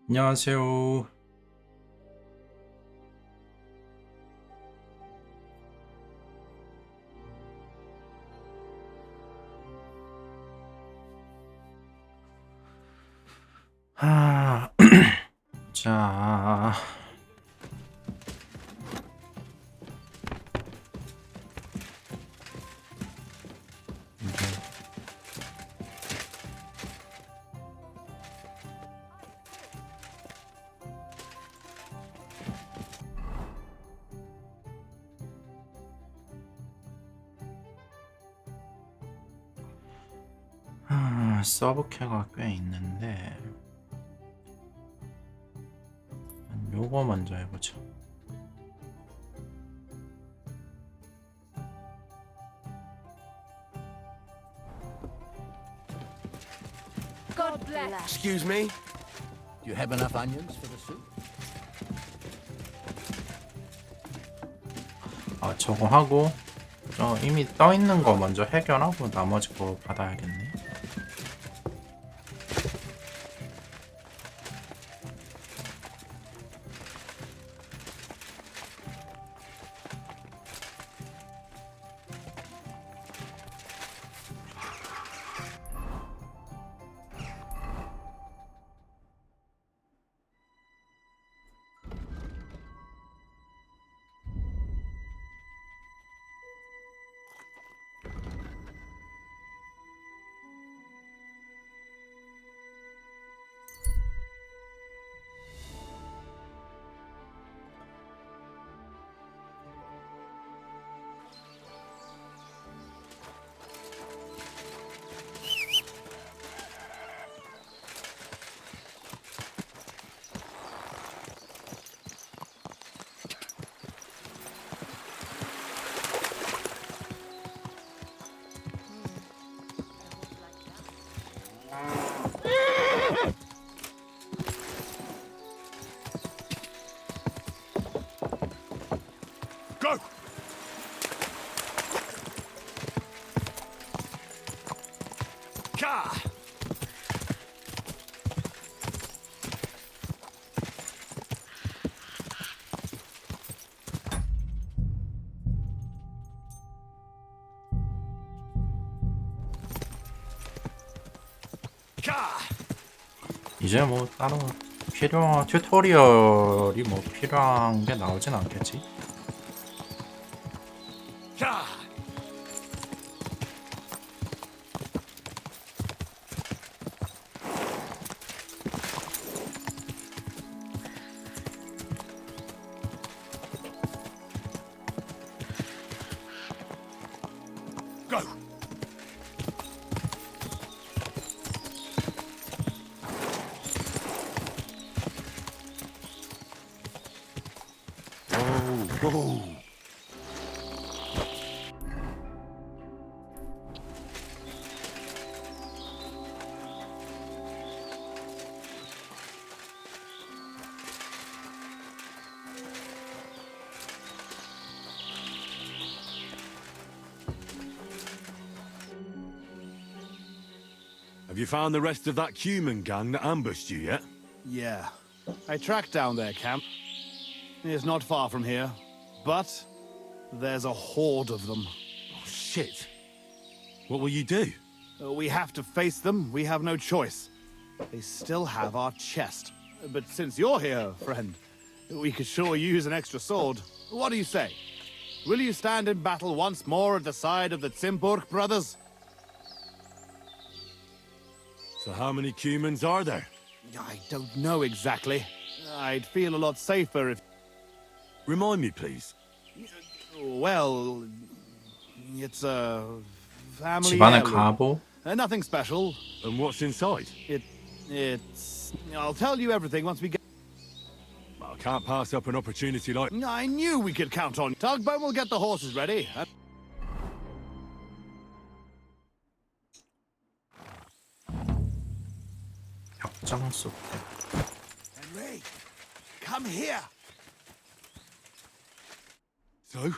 안녕하세요. 하, 자, 서브캐가 꽤 있는데, 요거 먼저 해보죠. God bless. Excuse me? Do you have enough onions for the soup? 저거 하고, 이미 떠 있는 거 먼저 해결하고 나머지 거 받아야겠네. Go! Ka! Ka! 이제 뭐 따로 튜토리얼이 뭐 필요한 게 나오진 않겠지. Ka! Go! Whoa! Have you found the rest of that human gang that ambushed you yet? Yeah. I tracked down their camp. It's not far from here. But there's a horde of them. Oh, shit. What will you do? We have to face them. We have no choice. They still have our chest. But since you're here, friend, we could sure use an extra sword. What do you say? Will you stand in battle once more at the side of the Zimburg brothers? So how many humans are there? I don't know exactly. I'd feel a lot safer if... Remind me, please. Well... It's a... family 집안에 heirloom. 가보. Nothing special. And what's inside? It's... I'll tell you everything once we get... I can't pass up an opportunity like... I knew we could count on. Tugboat will get the horses ready. 벽장 속. Henry, come here. So?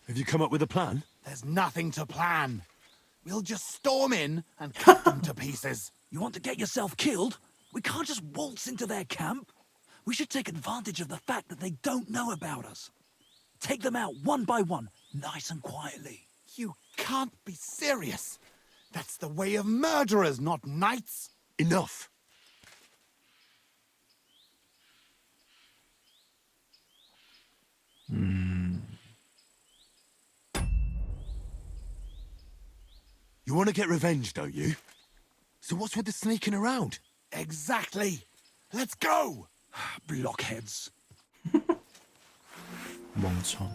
Have you come up with a plan? There's nothing to plan. We'll just storm in and cut them to pieces. You want to get yourself killed? We can't just waltz into their camp. We should take advantage of the fact that they don't know about us. Take them out one by one, nice and quietly. You can't be serious. That's the way of murderers, not knights. Enough. You want to get revenge, don't you? So what's with the sneaking around? Exactly. Let's go. Blockheads. 멍청.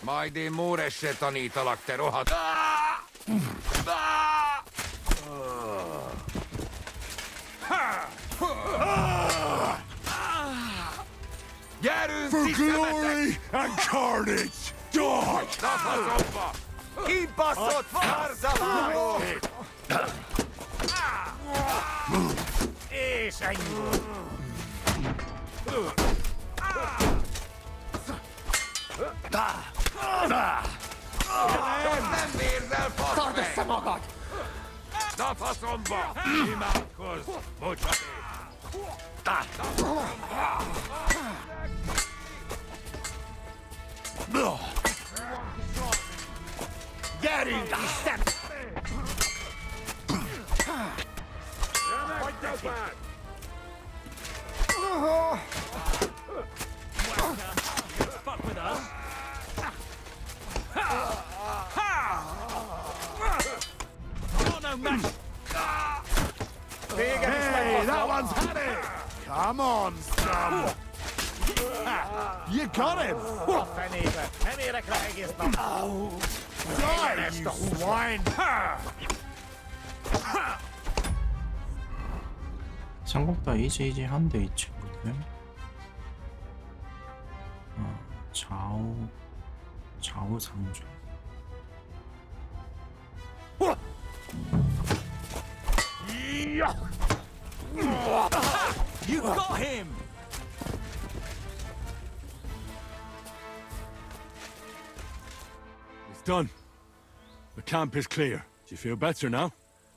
Majd én Móresre tanítalak, te rohadt... Gyerünk, For tiszteletek! glory and carnage! Die! Napaszomba! Kibaszott farzalányok! És ennyi. Nem vérzel, fasz Tard meg! össze magad! Napaszomba! Imádkozz! Bocsadék! Gyerünk, Isten! Hagyd apád! Hey, that one's had it. Come on, scum. You got him. Die, you swine. 생각보다 이지이지한데 이 친구들. 좌우 상주. You got him! It's done. The camp is clear. Do you feel better now?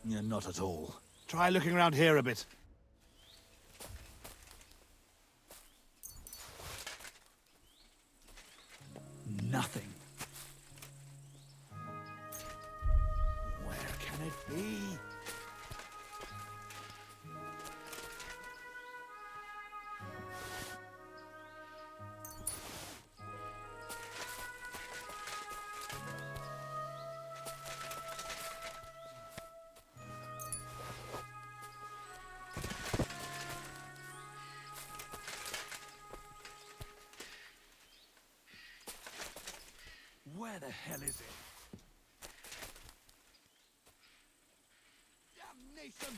Yeah, not at all. Try looking around here a bit. Nothing. Where can it be? Where the hell is it? Damnation!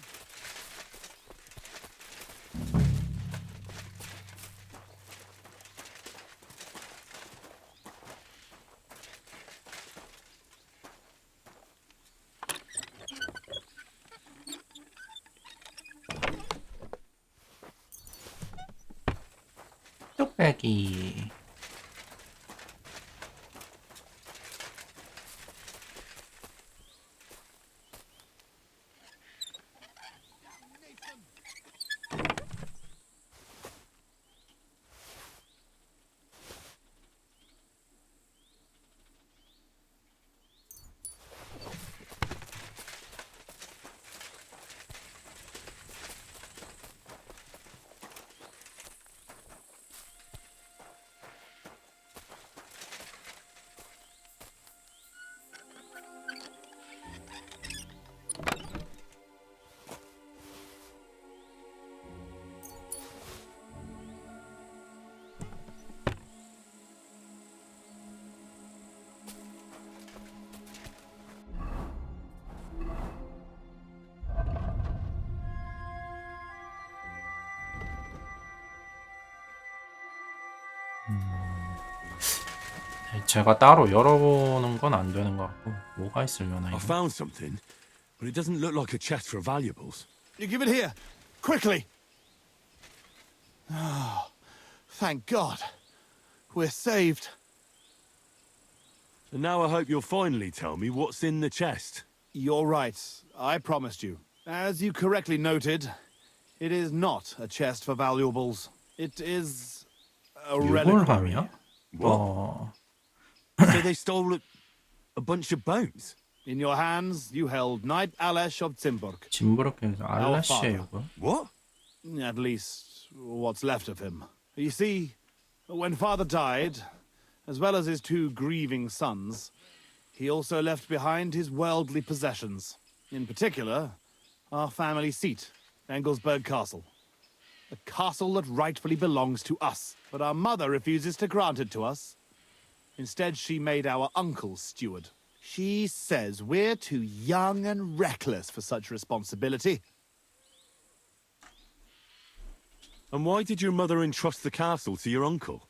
뚝배기. 제가 따로 열어보는 건 안 되는 것 같고 뭐가 있으려나 I 이거? found something, but it doesn't look like a chest for valuables. You give it here, quickly. Oh, thank God. We're saved. And now I hope you'll finally tell me what's in the chest. You're right. I promised you. As you correctly noted, it is not a chest for valuables. It is a reliquary. 유골함이야? What? So they stole a bunch of bones? In your hands, you held Knight Alesh of Zimburg. 짐부르크에서 알라시의 유골? What? At least, what's left of him. You see, when father died, as well as his 2 grieving sons, he also left behind his worldly possessions. In particular, our family seat, Engelsberg Castle. A castle that rightfully belongs to us, but our mother refuses to grant it to us. Instead, she made our uncle steward. She says we're too young and reckless for such responsibility. And why did your mother entrust the castle to your uncle?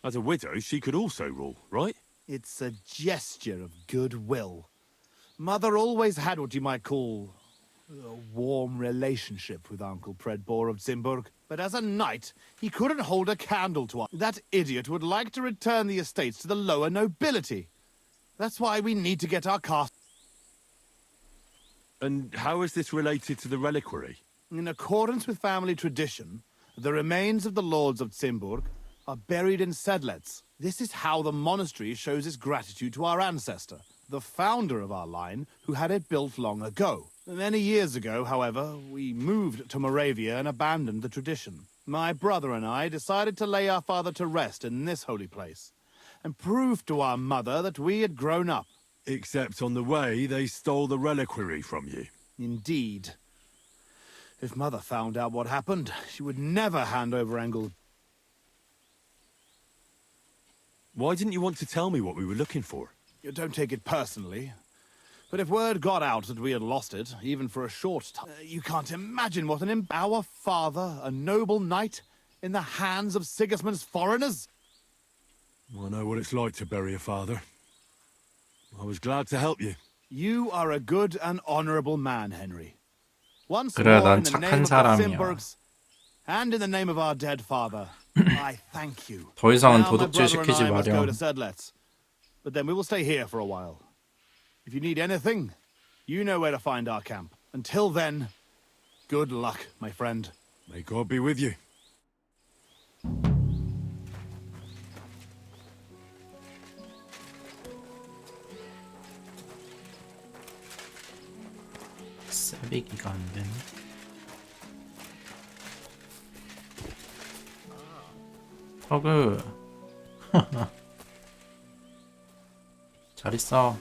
As a widow, she could also rule, right? It's a gesture of goodwill. Mother always had what you might call a warm relationship with Uncle Predbor of Zimburg. But as a knight, he couldn't hold a candle to us. That idiot would like to return the estates to the lower nobility. That's why we need to get our castle. And how is this related to the reliquary? In accordance with family tradition, the remains of the lords of Zimburg are buried in Sedlets. This is how the monastery shows its gratitude to our ancestor, the founder of our line, who had it built long ago. Many years ago, however, we moved to Moravia and abandoned the tradition. My brother and I decided to lay our father to rest in this holy place, and prove to our mother that we had grown up. Except on the way, they stole the reliquary from you. Indeed. If Mother found out what happened, she would never hand over Engel. Why didn't you want to tell me what we were looking for? You don't take it personally. But if word got out that we had lost it, even for a short time, you can't imagine what our father, a noble knight, in the hands of Sigismund's foreigners? I know what it's like to bury a father. I was glad to help you. You are a good and honorable man, Henry. Once 그래, more, 난 in the name 착한 of the 사람이야. Simburgs, and in the name of our dead father, I thank you. 더 이상은 Now my 도둑질 brother and 시키지 I must go 마렴. to Sedlets. But then we will stay here for a while. If you need anything, you know where to find our camp. Until then, good luck, my friend. May God be with you. 세비기가 안 되네. 허그. 잘 있어.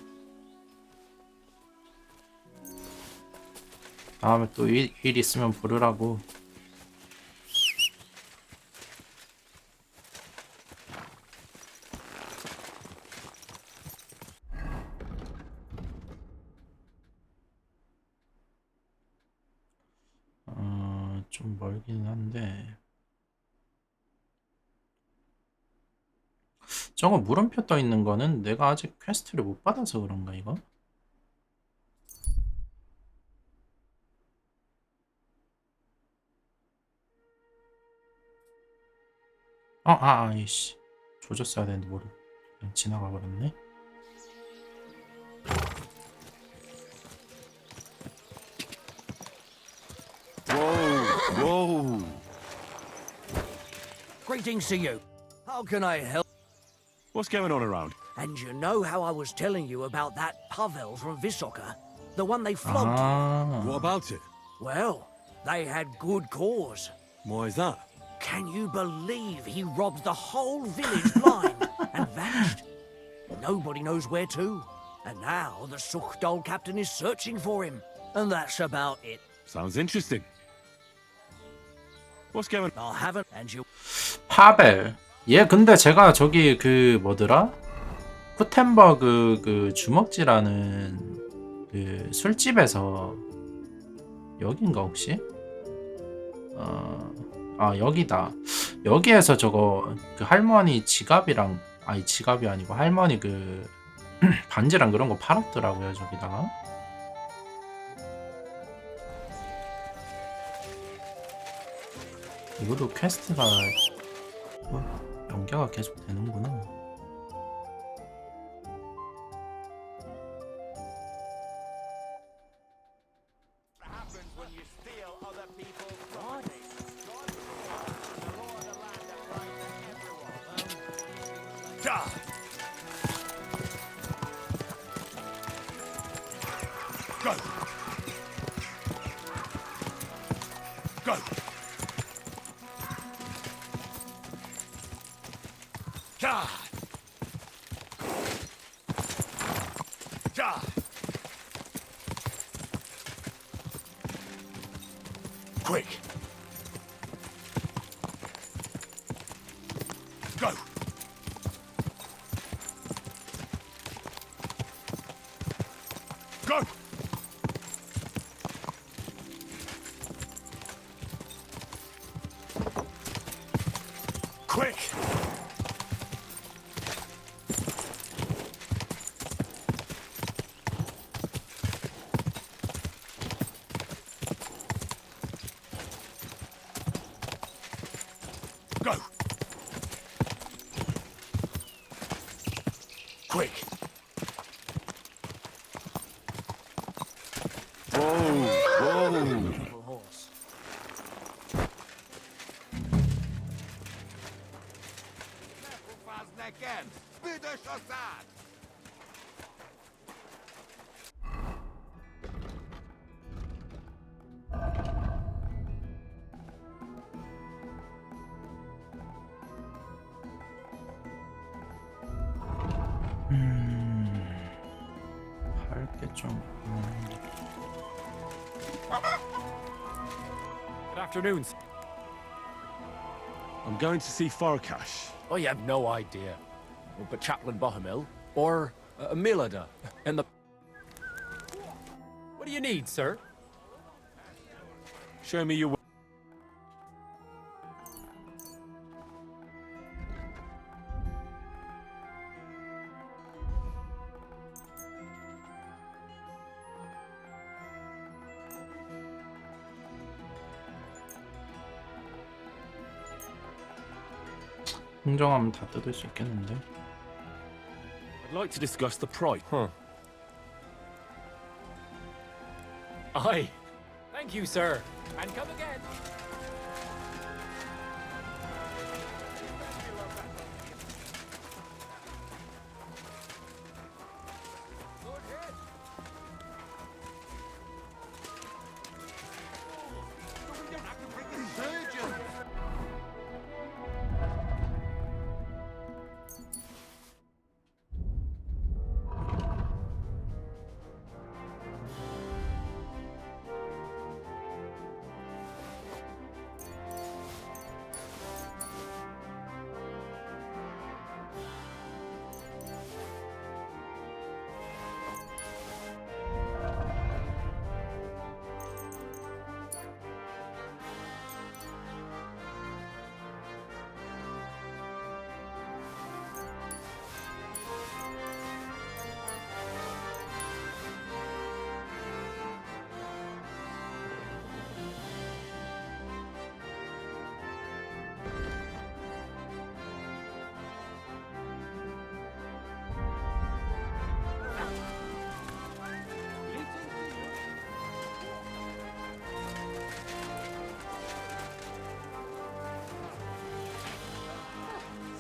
다음에 또 일 있으면 부르라고. 좀 멀긴 한데. 저거 물음표 떠 있는 거는 내가 아직 퀘스트를 못 받아서 그런가 이거? 이씨. 조졌어야 되는데 모르. 그냥 지나가 버렸네. Whoa! Greetings to you. How can I help? What's going on around? And you know how I was telling you about that Pavel from Visoka? The one they flogged? What about it? Well, they had good cause. Why is that? Can you believe he robbed the whole village blind and vanished? Nobody knows where to. And now the Sukhdal captain is searching for him. And that's about it. Sounds interesting. What's going on? I haven't, and you... 파벨. 얘 근데 제가 저기 그 뭐더라? 쿠텐버그 그 주먹지라는 그 술집에서 여긴가 혹시? 여기다. 여기에서 저거 그 할머니 지갑이랑 아니 지갑이 아니고 할머니 그 반지랑 그런 거 팔았더라고요 저기다가. 이것도 퀘스트가 연계가 계속 되는구나. Go! Go! God! God! Quick! Go! Go! Quick! Go! Quick! Beautiful horse. Faznekem! Büdös a szád! 할 게 좀 Good afternoon. Sir. I'm going to see Farkash. I have no idea. But Chaplain Bohemil or Milada and the. What do you need, sir? Show me your way. 흥정하면 다 뜯을 수 있겠는데. I'd like to discuss the price. Huh. Aye. Thank you, sir. And come again.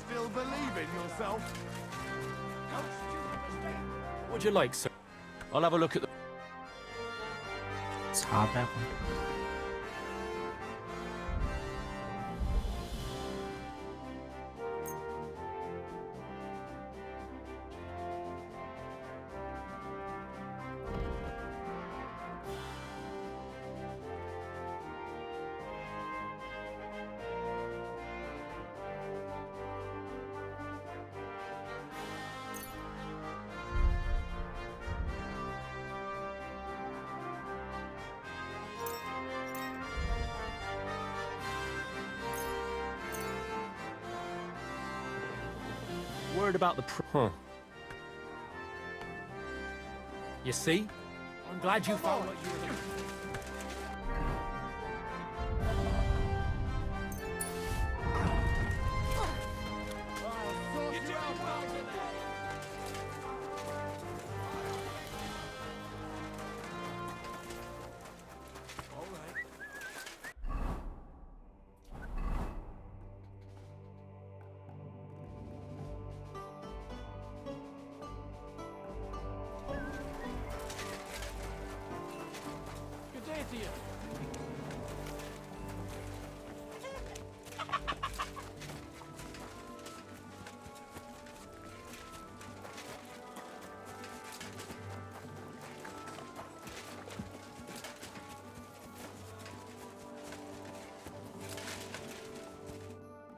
Still believe in yourself? What'd you like, sir? I'll have a look at the. 400원. Word about the Huh. You see? I'm glad you found what you were looking for. Good day to you.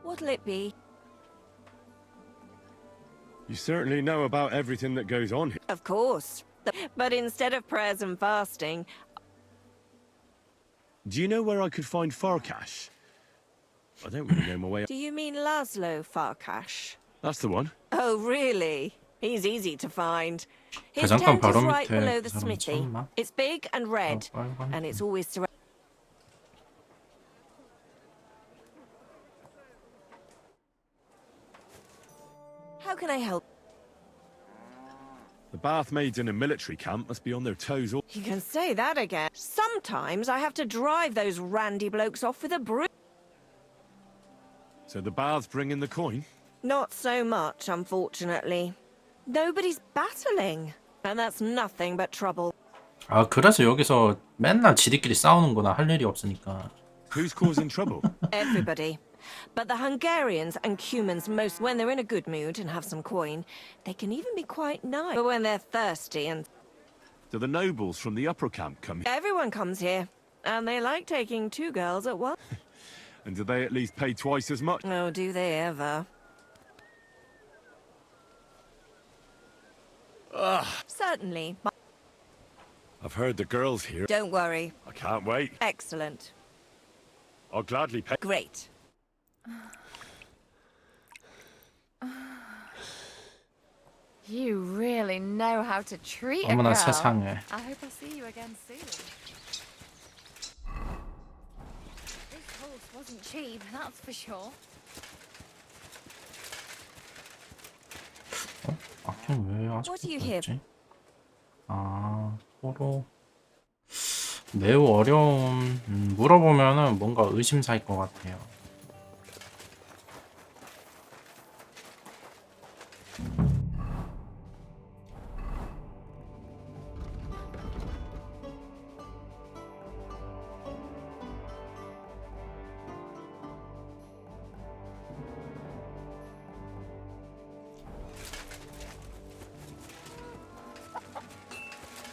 What'll it be? You certainly know about everything that goes on here. Of course. But instead of prayers and fasting, Do you know where I could find Farkash? I don't really know my way. do you mean Laszlo Farkash? That's the one. Oh, really? He's easy to find. His 대장간 tent is 바로 right 밑에 below 그 the 사람 smithy. 처음 It's big and red, 빨간 and it's always surrounded. How can I help? The bath maids in a military camp must be on their toes all... You can say that again. Sometimes I have to drive those randy blokes off with a broom. So the baths bring in the coin? Not so much, unfortunately. Nobody's battling, and that's nothing but trouble. 아, 그래서 여기서 맨날 지들끼리 싸우는구나. 할 일이 없으니까. Who's causing trouble? Everybody. But the Hungarians and Cumans, most when they're in a good mood and have some coin, they can even be quite nice. But when they're thirsty and Do the nobles from the upper camp come here? everyone comes here, and they like taking two girls at once. And do they at least pay twice as much? Oh, do they ever? Certainly. I've heard the girls here. Don't worry. I can't wait. Excellent. I'll gladly pay. Great. You really know how to treat a 어머나 girl. 세상에. I hope I see you again soon. This horse wasn't cheap, that's for sure. 아킹 왜 아직도 What do you hear? 없지? 아, 서로 매우 어려운 물어보면은 뭔가 의심사일 것 같아요.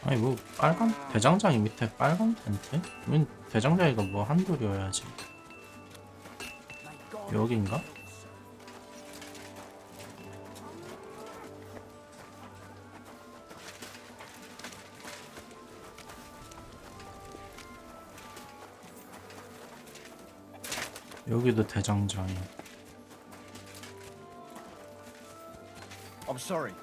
아니 뭐 빨간 대장장이 밑에 빨간 텐트? 웬 대장장이가 뭐 한둘이어야지. 여긴가? 여기도 대장장이. I'm sorry.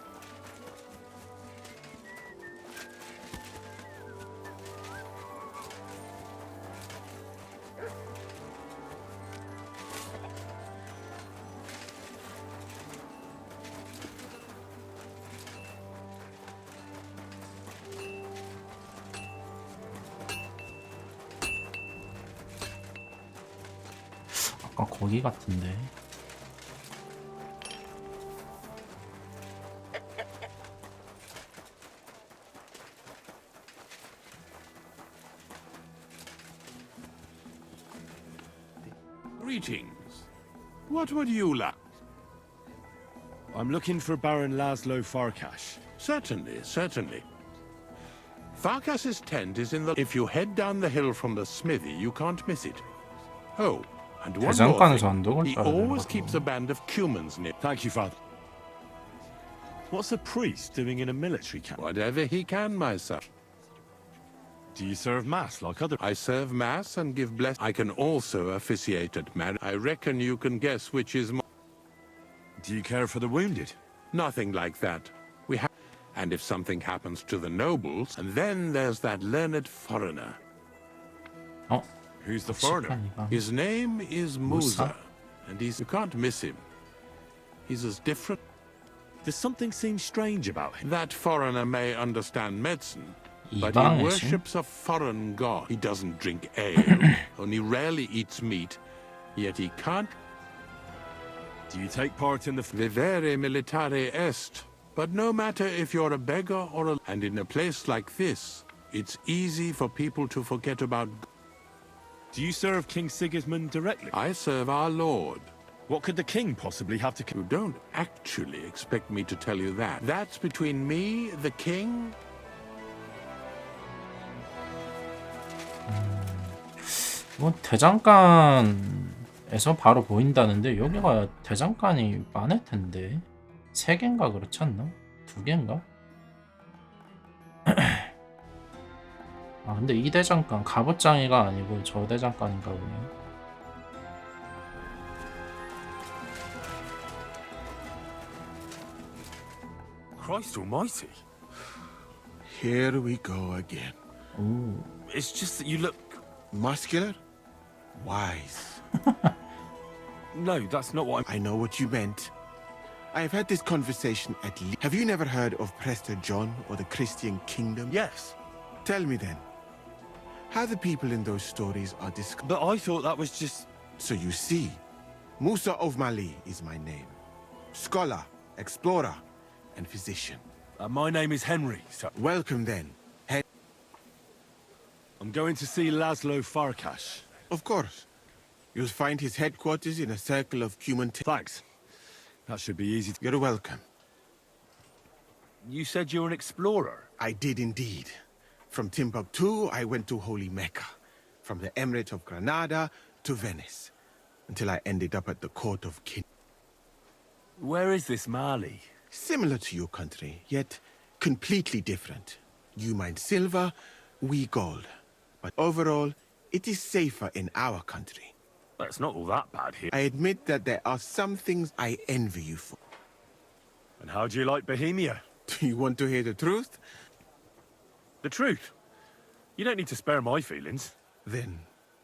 아까 거기 같은데. Greetings. What would you like? I'm looking for Baron Laszlo Farkash. Certainly, certainly. Farkas's tent is in the... If you head down the hill from the smithy, you can't miss it. Oh, and one more 대장간에서 thing. 안 He 들어갈 always keeps a band of Cumans near. Thank you, Father. What's a priest doing in a military camp? Whatever he can, my son. Do you serve mass like other... I serve mass and give bless. I can also officiate at marriage. I reckon you can guess which is more. Do you care for the wounded? Nothing like that. We have... And if something happens to the nobles, and then there's that learned foreigner. 어? Who's the foreigner? 시간이가. His name is Musa? Musa, and you can't miss him. He's as different. Does something seem strange about him? That foreigner may understand medicine, but 이방의 he 신? worships a foreign god. He doesn't drink ale, only rarely eats meat, yet he can't. Do you take part in the... Vivere militare est. But no matter if you're a beggar or a... And in a place like this, it's easy for people to forget about... Do you serve King Sigismund directly? I serve our lord. What could the king possibly have to... You don't actually expect me to tell you that. That's between me, the king... 뭐 대장간에서 바로 보인다는데 여기가 대장간이 많을 텐데 3개인가 그렇지 않나? 2개인가? 아 근데 이 대장간 갑옷장이가 아니고 저 대장간인가 보네. Christ almighty. Here we go again. 오. It's just that you look... Muscular? Wise. No, that's not what I know what you meant. I have had this conversation at least. Have you never heard of Prester John or the Christian Kingdom? Yes. Tell me then, how the people in those stories are described. But I thought that was just... So you see, Musa of Mali is my name. Scholar, explorer, and physician. my name is Henry, sir. Welcome then. I'm going to see Laszlo Farkas. Of course. You'll find his headquarters in a circle of human... Thanks. That should be easy. You're welcome. You said you're an explorer? I did indeed. From Timbuktu, I went to Holy Mecca. From the Emirate of Granada to Venice. Until I ended up at the court of King. Where is this Mali? Similar to your country, yet completely different. You mine silver, we gold. But overall, it is safer in our country. Well, it's not all that bad here. I admit that there are some things I envy you for. And how do you like Bohemia? Do you want to hear the truth? The truth? You don't need to spare my feelings. Then,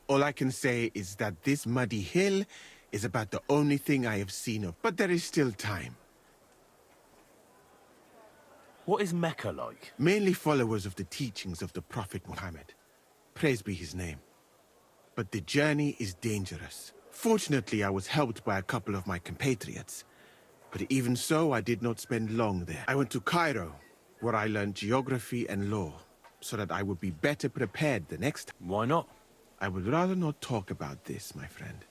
all I can say is that this muddy hill is about the only thing I have seen of. But there is still time. What is Mecca like? Mainly followers of the teachings of the Prophet Muhammad. Praise be his name. But the journey is dangerous. Fortunately, I was helped by a couple of my compatriots. But even so, I did not spend long there. I went to Cairo, where I learned geography and law, so that I would be better prepared the next time. Why not? I would rather not talk about this, my friend.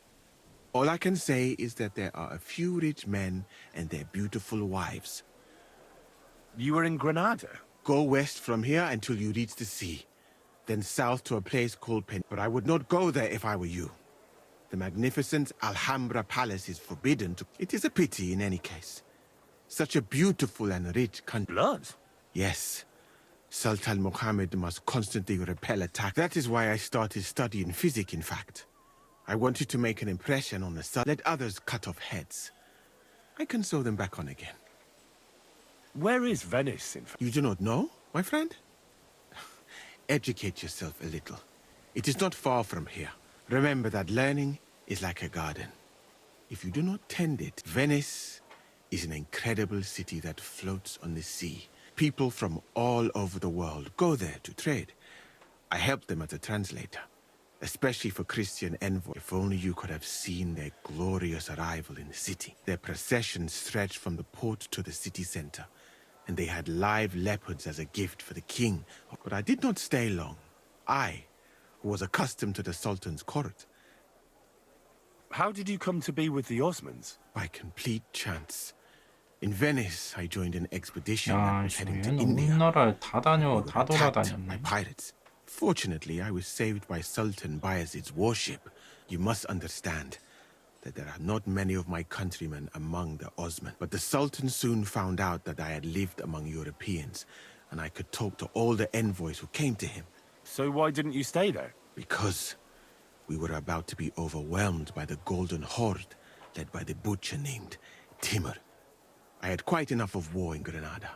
All I can say is that there are a few rich men and their beautiful wives. You were in Granada? Go west from here until you reach the sea. Then south to a place called Pen. But I would not go there if I were you. The magnificent Alhambra Palace is forbidden to... It is a pity in any case. Such a beautiful and rich country. Blood? Yes. Sultan Mohammed must constantly repel attack. That is why I started studying physics, in fact. I wanted to make an impression on the sun. Let others cut off heads. I can sew them back on again. Where is Venice, in fact? You do not know, my friend? Educate yourself a little. It is not far from here. Remember that learning is like a garden. If you do not tend it, Venice is an incredible city that floats on the sea. People from all over the world go there to trade. I helped them as a translator, especially for Christian envoy. If only you could have seen their glorious arrival in the city. Their procession stretched from the port to the city center, and they had live leopards as a gift for the king. But I did not stay long. I, who was accustomed to the Sultan's court. How did you come to be with the Osmans? By complete chance. In Venice, I joined an expedition 야, that was heading to 얘는 온 India. 나라를 다 다녀, We were 다 attacked by 돌아다녔네. pirates. Fortunately, I was saved by Sultan Bayezid's warship. You must understand that there are not many of my countrymen among the Osman. But the Sultan soon found out that I had lived among Europeans, and I could talk to all the envoys who came to him. So why didn't you stay there? Because we were about to be overwhelmed by the Golden Horde, led by the butcher named Timur. I had quite enough of war in Granada.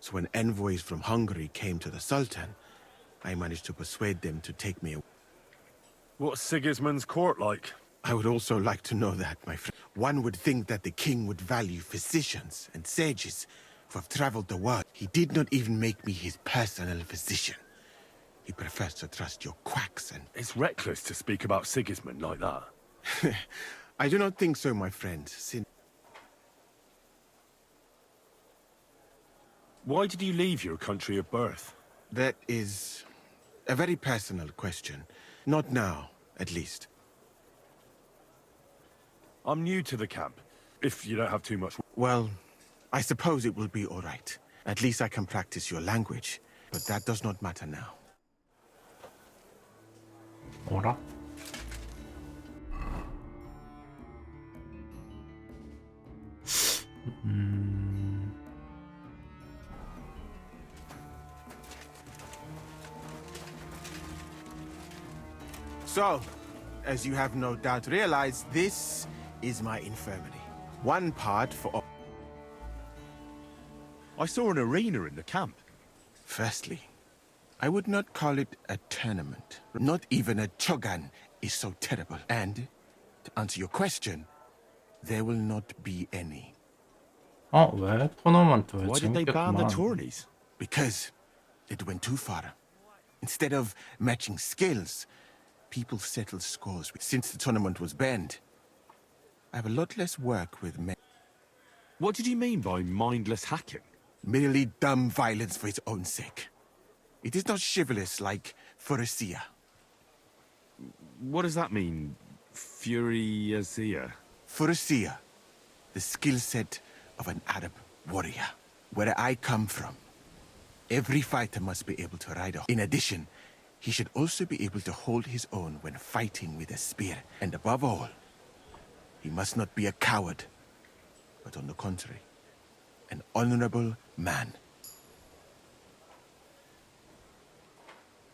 So when envoys from Hungary came to the Sultan, I managed to persuade them to take me away. What's Sigismund's court like? I would also like to know that, my friend. One would think that the king would value physicians and sages who have traveled the world. He did not even make me his personal physician. He prefers to trust your quacks and... It's reckless to speak about Sigismund like that. I do not think so, my friend. Why did you leave your country of birth? That is a very personal question. Not now, at least. I'm new to the camp, if you don't have too much... Well, I suppose it will be all right. At least I can practice your language, but that does not matter now. 뭐라? So, as you have no doubt realized, this is my infirmary. One part for... I saw an arena in the camp. Firstly, I would not call it a tournament. Not even a chogan is so terrible. And, to answer your question, there will not be any. 왜? 토너먼트 왜 Why did they ban the 재밌겠구만. tourneys? Because it went too far. Instead of matching skills, people settled scores. Since the tournament was banned, I have a lot less work with men. What did you mean by mindless hacking? Merely dumb violence for its own sake. It is not chivalrous like Pharisea. What does that mean? Furiazia? Pharisea, the skill set of an Arab warrior. Where I come from, every fighter must be able to ride a horse. In addition, he should also be able to hold his own when fighting with a spear. And above all, he must not be a coward, but on the contrary, an honorable man.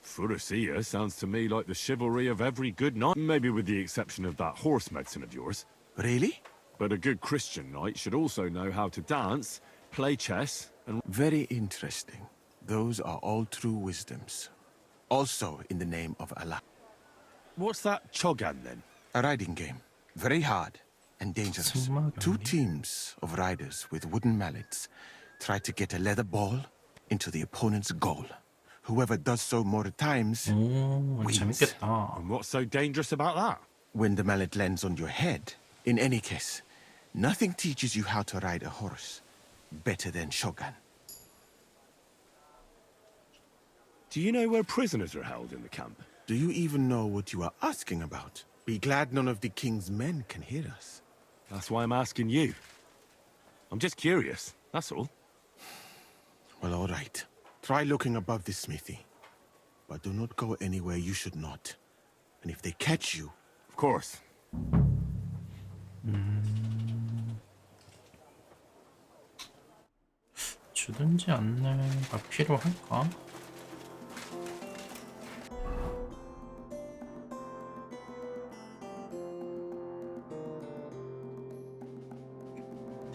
Furiazia sounds to me like the chivalry of every good knight. Maybe with the exception of that horse medicine of yours. Really? But a good Christian knight should also know how to dance, play chess, and... Very interesting. Those are all true wisdoms. Also in the name of Allah. What's that chogan, then? A riding game. Very hard and dangerous. Two teams of riders with wooden mallets try to get a leather ball into the opponent's goal. Whoever does so more times wins. 재밌겠다. And what's so dangerous about that? When the mallet lands on your head. In any case, nothing teaches you how to ride a horse better than Shogun. Do you know where prisoners are held in the camp? Do you even know what you are asking about? Be glad none of the king's men can hear us. That's why I'm asking you. I'm just curious, that's all. Well, all right. Try looking above the smithy. But do not go anywhere you should not. And if they catch you... Of course. 주든지 안내가 필요할까?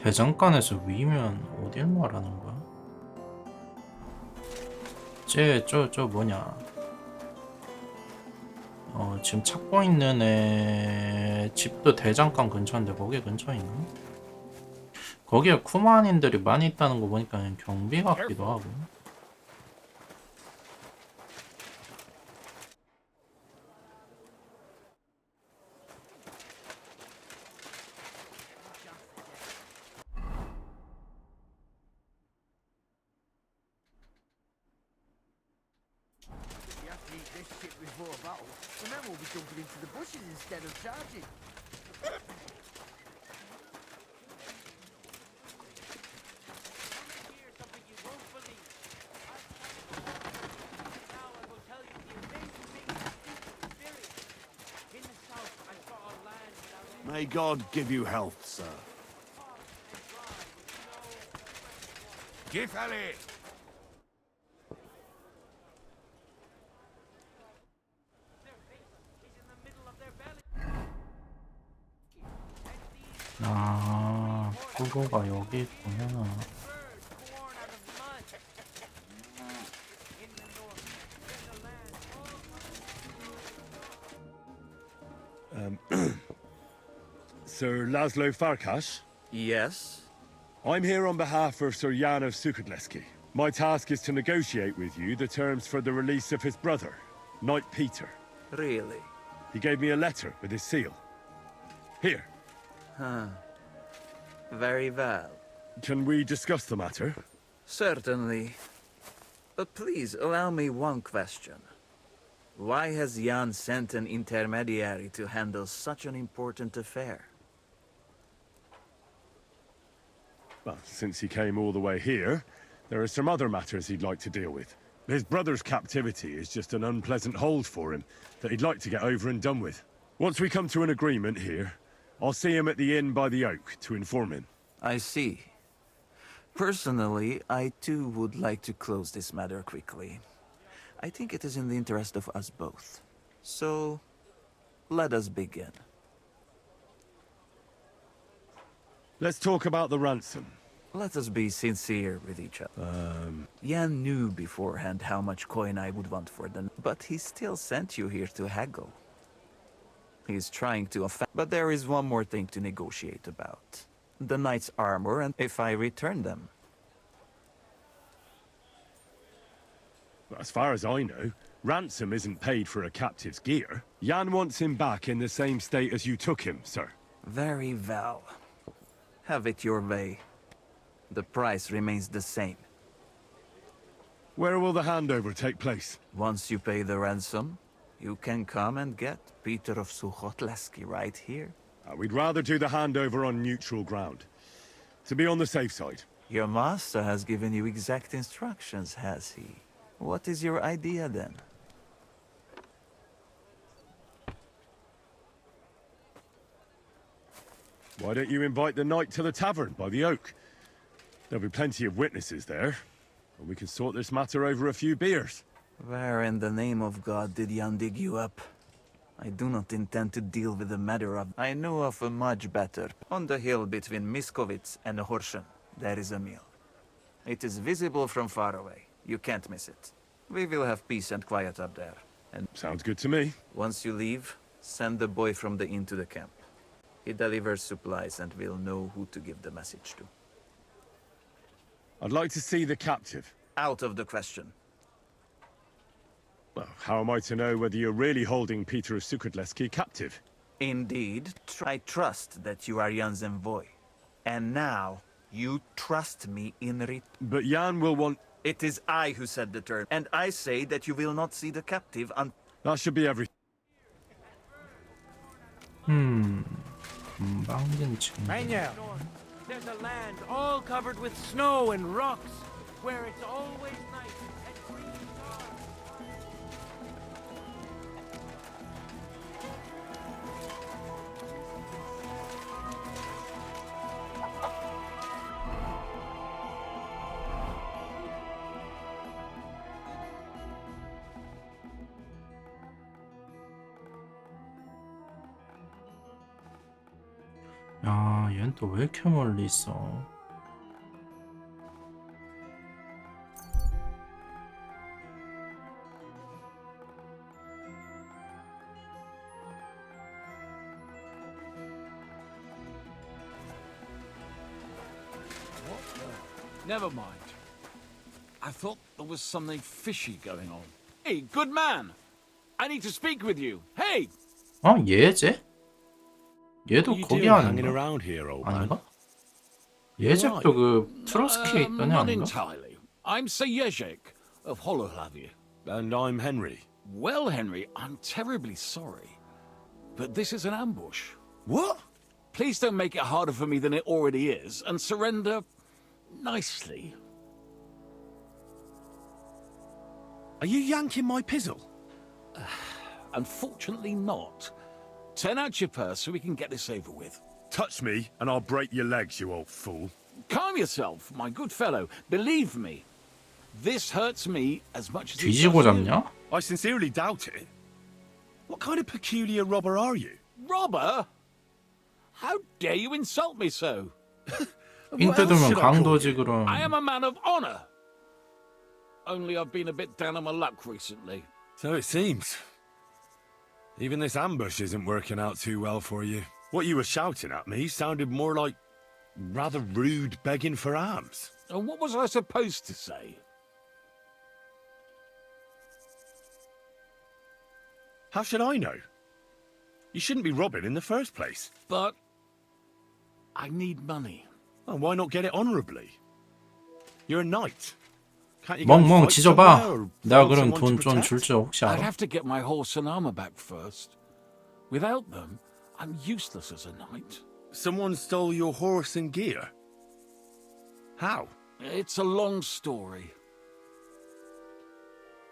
대장간에서 위면 어딜 말하는 거야? 저 뭐냐? 지금 찾고 있는 애 집도 대장간 근처인데 거기 근처에 있나? 거기에 쿠만인들이 많이 있다는 거 보니까 그냥 경비 같기도 하고. May God give you health, sir. Gifali! 아 수로가 여기 있구나. Sir Laszlo Farkas? Yes? I'm here on behalf of Sir Jan of Sukadleski. My task is to negotiate with you the terms for the release of his brother, Knight Peter. Really? He gave me a letter with his seal. Here. Huh. Very well. Can we discuss the matter? Certainly. But please allow me one question. Why has Jan sent an intermediary to handle such an important affair? Well, since he came all the way here, there are some other matters he'd like to deal with. His brother's captivity is just an unpleasant hold for him that he'd like to get over and done with. Once we come to an agreement here, I'll see him at the inn by the oak to inform him. I see. Personally, I too would like to close this matter quickly. I think it is in the interest of us both. So, let us begin. Let's talk about the ransom. Let us be sincere with each other. Jan knew beforehand how much coin I would want for them, but he still sent you here to haggle. He's trying to offend, but there is one more thing to negotiate about. The knight's armor, and if I return them. As far as I know, ransom isn't paid for a captive's gear. Jan wants him back in the same state as you took him, sir. Very well. Have it your way. The price remains the same. Where will the handover take place? Once you pay the ransom, you can come and get Peter of Sukhotleski right here. We'd rather do the handover on neutral ground. To be on the safe side. Your master has given you exact instructions, has he? What is your idea then? Why don't you invite the knight to the tavern by the oak? There'll be plenty of witnesses there, and we can sort this matter over a few beers. Where in the name of God did Jan dig you up? I do not intend to deal with the matter of... I know of a much better. On the hill between Miskovitz and Horschen, there is a mill. It is visible from far away. You can't miss it. We will have peace and quiet up there. And sounds good to me. Once you leave, send the boy from the inn to the camp. He delivers supplies and will know who to give the message to. I'd like to see the captive. Out of the question. Well, how am I to know whether you're really holding Peter of Sukadleski captive? Indeed, I trust that you are Jan's envoy. And now, you trust me in return. But Jan will want... It is I who said the term, and I say that you will not see the captive That should be everything. 금방 괜찮. There's a land all covered with snow and rocks, where it's always nice and green. 야, 얘는 또 왜 이렇게 멀리 있어? Never mind. I thought there was something fishy going on. Hey, good man! I need to speak with you. Hey! 어, 얘제? 얘도 거기 아닌가? around here, old man? 아닌가? 예젝도 그 트로스키에 있더니 Not 아닌가? entirely. I'm Sejezek of Holohlavie. And I'm Henry. Well, Henry, I'm terribly sorry. But this is an ambush. What? Please don't make it harder for me than it already is, and surrender nicely. Are you yanking my pizzle? Unfortunately not. Turn out your purse so we can get this over with. Touch me, and I'll break your legs, you old fool. Calm yourself, my good fellow. Believe me, this hurts me as much as it 뒤지고 does you. 잡냐? I sincerely doubt it. What kind of peculiar robber are you? Robber? How dare you insult me so? 핀트 두면 강도지 그럼. I am a man of honor. Only I've been a bit down on my luck recently. So it seems. Even this ambush isn't working out too well for you. What you were shouting at me sounded more like rather rude begging for alms. And what was I supposed to say? How should I know? You shouldn't be robbing in the first place. But I need money. Well, why not get it honorably? You're a knight. Can't you go and 멍멍 fight somewhere 지져봐. or 내가 find 그럼 someone 돈 to 좀 protect? 줄 줄 혹시 I'd 알아? have to get my horse and armor back first. Without them, I'm useless as a knight. Someone stole your horse and gear. How? It's a long story.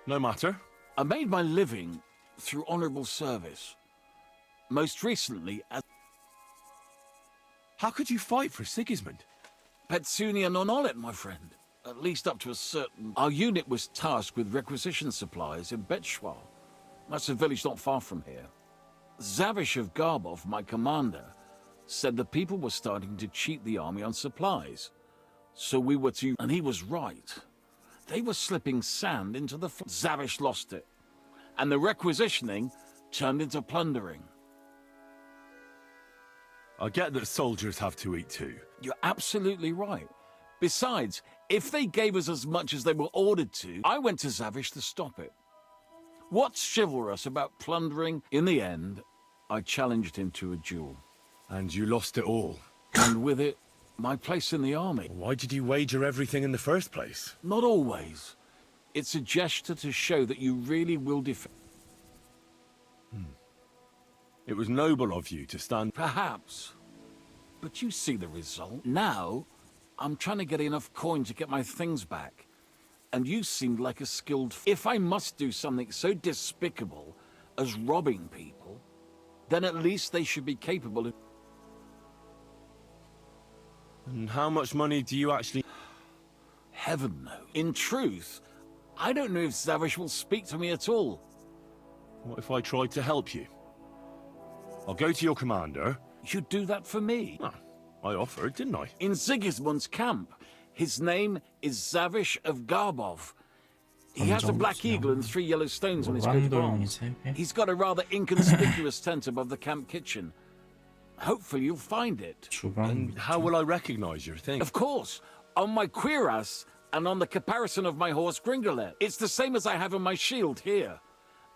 No matter. I made my living through honorable service. Most recently as How could you fight for Sigismund? Petsunia non olet, my friend. At least up to a certain... Our unit was tasked with requisition supplies in Betshwar. That's a village not far from here. Zavish of Garbov, my commander, said the people were starting to cheat the army on supplies. So we were to... And he was right. They were slipping sand into the... Zavish lost it. And the requisitioning turned into plundering. I get that soldiers have to eat too. You're absolutely right. Besides, if they gave us as much as they were ordered to, I went to Zavish to stop it. What's chivalrous about plundering? In the end, I challenged him to a duel. And you lost it all. And with it, my place in the army. Why did you wager everything in the first place? Not always. It's a gesture to show that you really will defend. It was noble of you to stand... Perhaps. But you see the result. Now, I'm trying to get enough coin to get my things back. And you seemed like a skilled... If I must do something so despicable as robbing people, then at least they should be capable of... And how much money do you actually... Heaven knows. In truth, I don't know if Zavish will speak to me at all. What if I tried to help you? I'll go to your commander. You'd do that for me. Ah, I offered, didn't I? In Sigismund's camp. His name is Zavish of Garbov. He has a black eagle and 3 yellow stones on his coat of arms. He's got a rather inconspicuous tent above the camp kitchen. Hopefully you'll find it. And how will I recognize your thing? Of course, on my cuirass and on the caparison of my horse Gringolet. It's the same as I have on my shield here.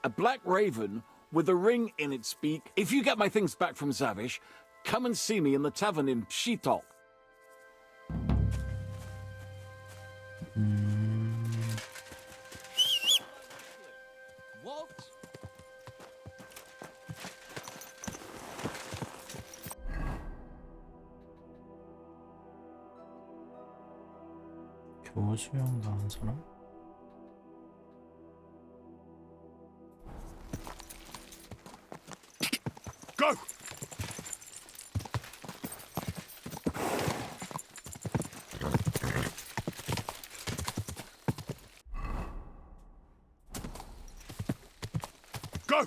A black raven with a ring in its beak. If you get my things back from Zavish, come and see me in the tavern in Pshitok. What? 교수형 나온 사람? Go! Go!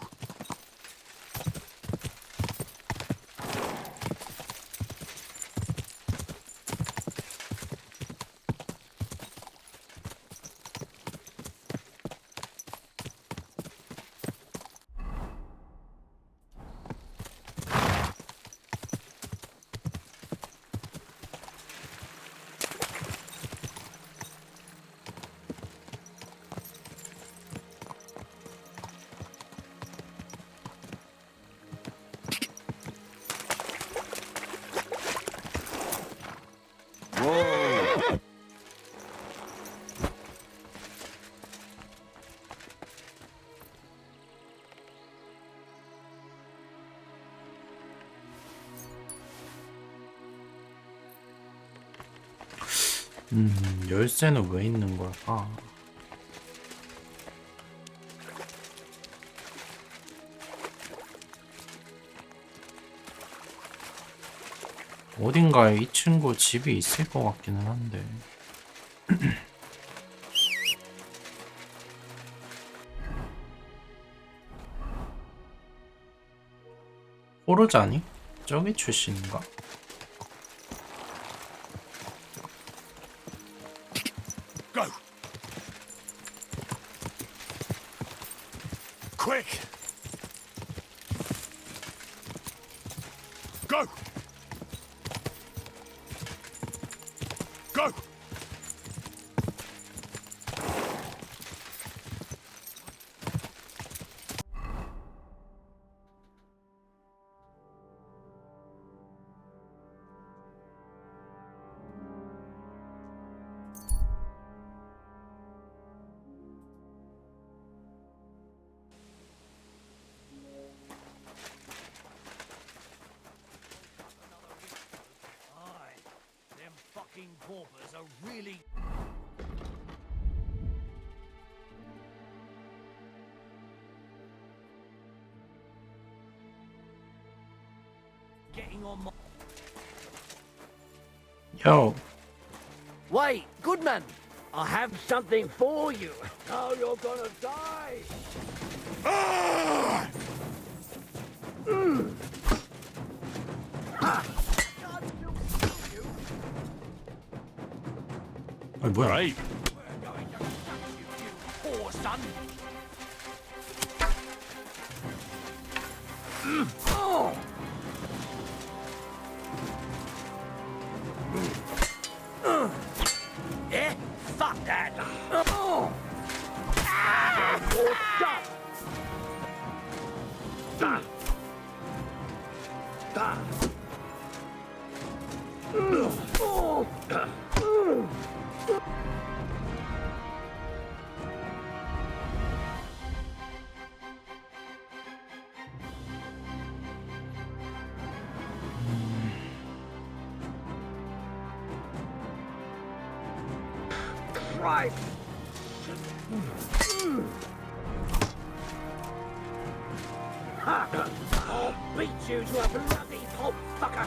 열쇠는 왜 있는 걸까? 어딘가에 이 친구 집이 있을 것 같기는 한데. 호르자니? 저기 출신인가? Quick! Go! Go! Them fucking paupers are really... getting on my... Yo. Wait, Goodman! I have something for you. Now you're gonna die! Ah! 뭐야? Right. Poor son! Yeah, fuck that! Poor son! Right. I'll beat you to a bloody pulp fucker.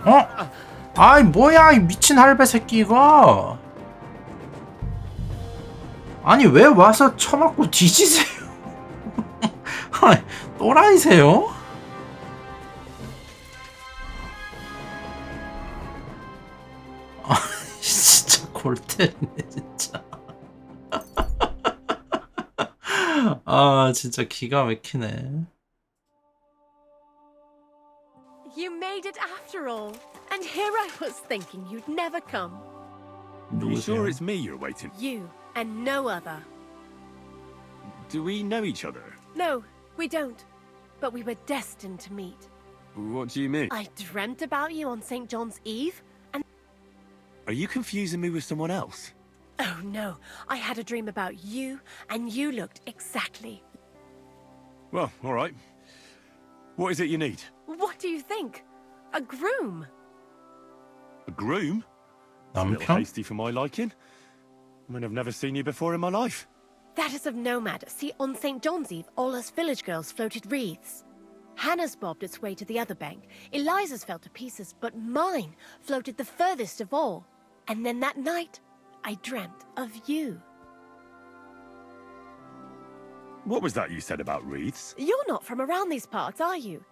어? 아이 뭐야 이 미친 할배 새끼가. 아니 왜 와서 쳐맞고 뒤지세요? 아니, 또라이세요? 아 진짜 골 때리네 진짜. 아 진짜 기가 막히네. You made it after all. And here I was thinking you'd never come. You sure it's me you're waiting? You and no other. Do we know each other? No, we don't. But we were destined to meet. What do you mean? I dreamt about you on St. John's Eve, and... Are you confusing me with someone else? Oh no, I had a dream about you, and you looked exactly... Well, all right. What is it you need? What do you think? A groom? A groom? It's a little 남편? hasty for my liking. I mean, I've never seen you before in my life. That is of no matter. See, on St. John's Eve, all us village girls floated wreaths. Hannah's bobbed its way to the other bank. Eliza's fell to pieces, but mine floated the furthest of all. And then that night, I dreamt of you. What was that you said about wreaths? You're not from around these parts, are you?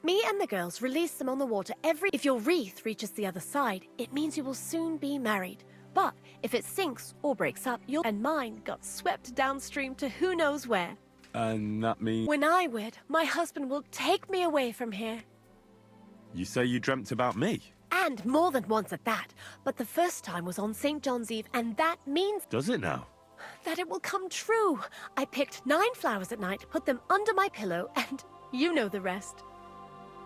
Me and the girls release them on the water If your wreath reaches the other side, it means you will soon be married. But if it sinks or breaks up, and mine got swept downstream to who knows where. And that means... When I wed, my husband will take me away from here. You say you dreamt about me? And more than once at that. But the first time was on St. John's Eve, and that means... Does it now? That it will come true. I picked 9 flowers at night, put them under my pillow, and you know the rest.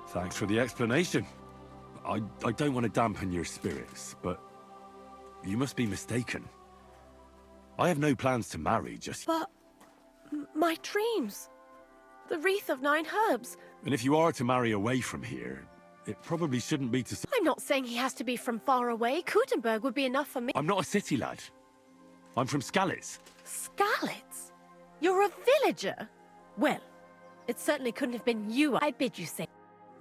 Thanks for the explanation. I don't want to dampen your spirits, but you must be mistaken. I have no plans to marry, just... But... my dreams. The wreath of 9 herbs. And if you are to marry away from here, it probably shouldn't be to... I'm not saying he has to be from far away. Kuttenberg would be enough for me. I'm not a city lad. I'm from Skalitz. Skalitz? You're a villager? Well, it certainly couldn't have been you. I bid you say.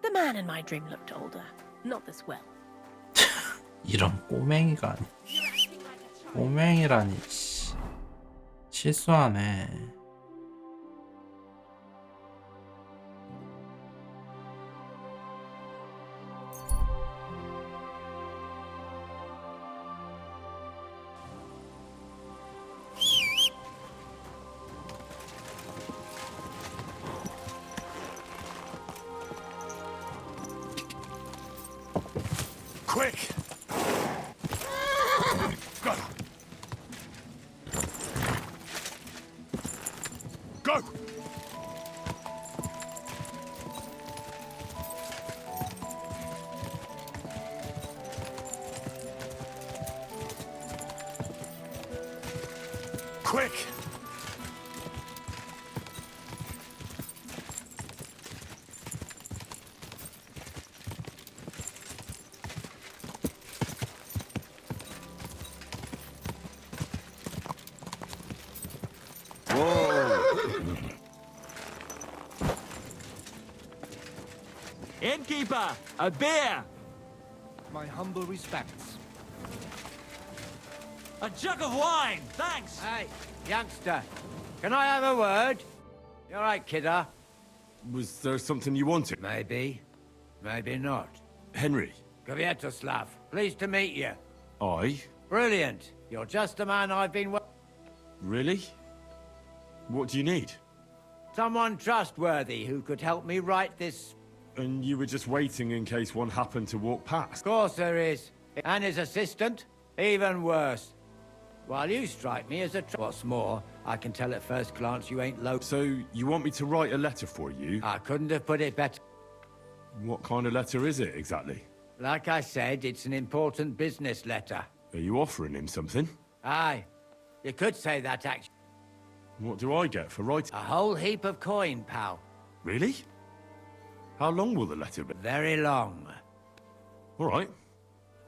The man in my dream looked older. Not this well. 이런 꼬맹이가 아니. 꼬맹이라니 씨. 실수하네. Quick! Go! Go! Quick! Innkeeper, a beer! My humble respects. A jug of wine, thanks! Hey, youngster, can I have a word? You alright, kidder? Was there something you wanted? Maybe. Maybe not. Henry. Kvietoslav, pleased to meet you. I? Brilliant. You're just the man I've been... Really? What do you need? Someone trustworthy who could help me write this... And you were just waiting in case one happened to walk past? Of course there is. And his assistant? Even worse. While you strike me as a... What's more, I can tell at first glance you ain't low... So, you want me to write a letter for you? I couldn't have put it better. What kind of letter is it, exactly? Like I said, it's an important business letter. Are you offering him something? Aye. You could say that, actually. What do I get for writing? A whole heap of coin, pal. Really? How long will the letter be? Very long. All right.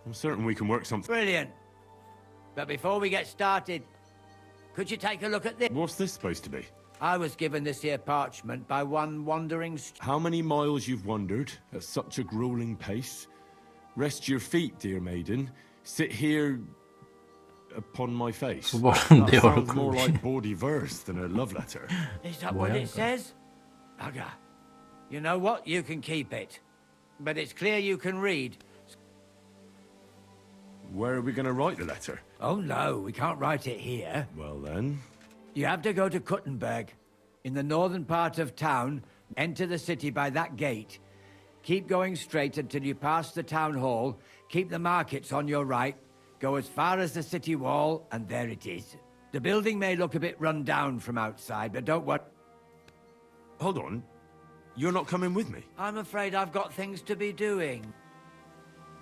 I'm certain we can work something. Brilliant. But before we get started, could you take a look at this? What's this supposed to be? I was given this here parchment by one wandering... How many miles you've wandered at such a grueling pace? Rest your feet, dear maiden. Sit here upon my face. That sounds more like bawdy verse than a love letter. Is that what it says? Bugger. You know what? You can keep it. But it's clear you can read. Where are we going to write the letter? Oh no, we can't write it here. Well then... You have to go to Kuttenberg, in the northern part of town, enter the city by that gate. Keep going straight until you pass the town hall, keep the markets on your right, go as far as the city wall, and there it is. The building may look a bit run down from outside, but don't worry. Hold on. You're not coming with me? I'm afraid I've got things to be doing.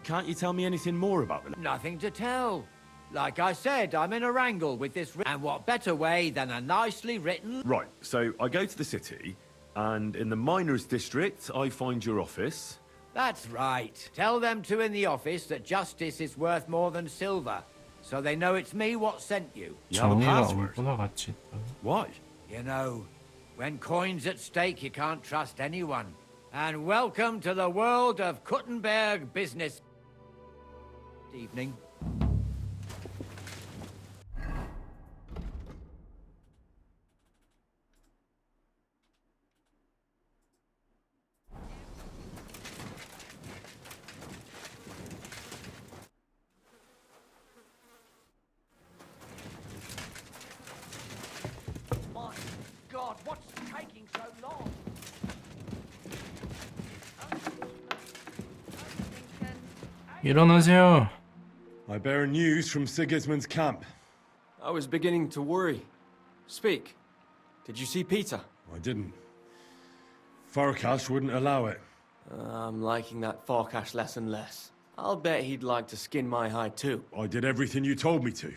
Can't you tell me anything more about the... Nothing to tell. Like I said, I'm in a wrangle with this... And what better way than a nicely written... Right, so I go to the city, and in the miners' district, I find your office. That's right. Tell them two in the office that justice is worth more than silver, so they know it's me what sent you. You have a password? Why? You know, when coin's at stake, you can't trust anyone. And welcome to the world of Kuttenberg business. Evening. My God, what's taking so long? 일어나세요. I bear news from Sigismund's camp. I was beginning to worry. Speak. Did you see Peter? I didn't. Farkas wouldn't allow it. I'm liking that Farkas less and less. I'll bet he'd like to skin my hide too. I did everything you told me to.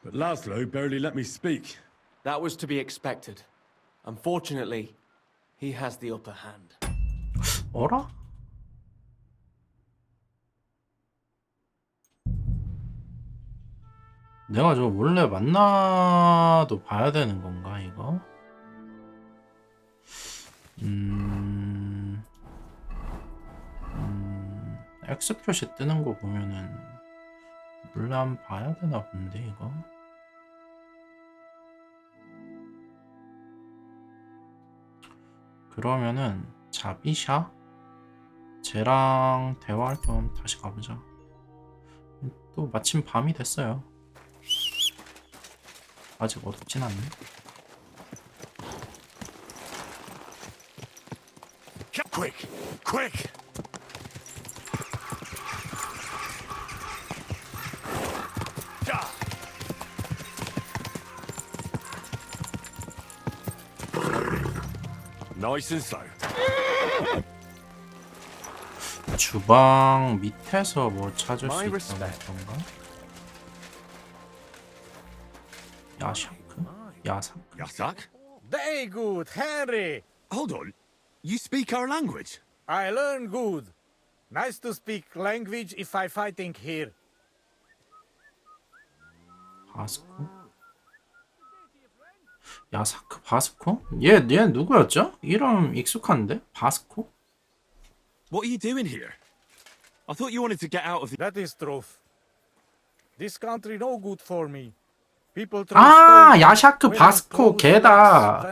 But Laszlo barely let me speak. That was to be expected. Unfortunately, he has the upper hand. 어라? 내가 저거 원래 만나도 봐야 되는 건가 이거? X 표시 뜨는 거 보면은 원래 한번 봐야 되나 본데 이거? 그러면은 자비샤? 쟤랑 대화할 겸 다시 가보자. 또 마침 밤이 됐어요. 아직 어둡진 않네. Quick! Quick! Nice and slow. 주방 밑에서 뭐 찾을 수 My 있다고 respect. 그런가? 야샤크? 야삭? Yasak? Very good, Henry. Hold on. You speak our language? I learn good. Nice to speak language if I fighting here. 바스코? 야사크 바스코? 얘 누구였죠? 이름 익숙한데? 바스코? What are you doing here? I thought you wanted to get out of the... That is truth. This country no good for me. People 아, 야샤크 바스코 걔다.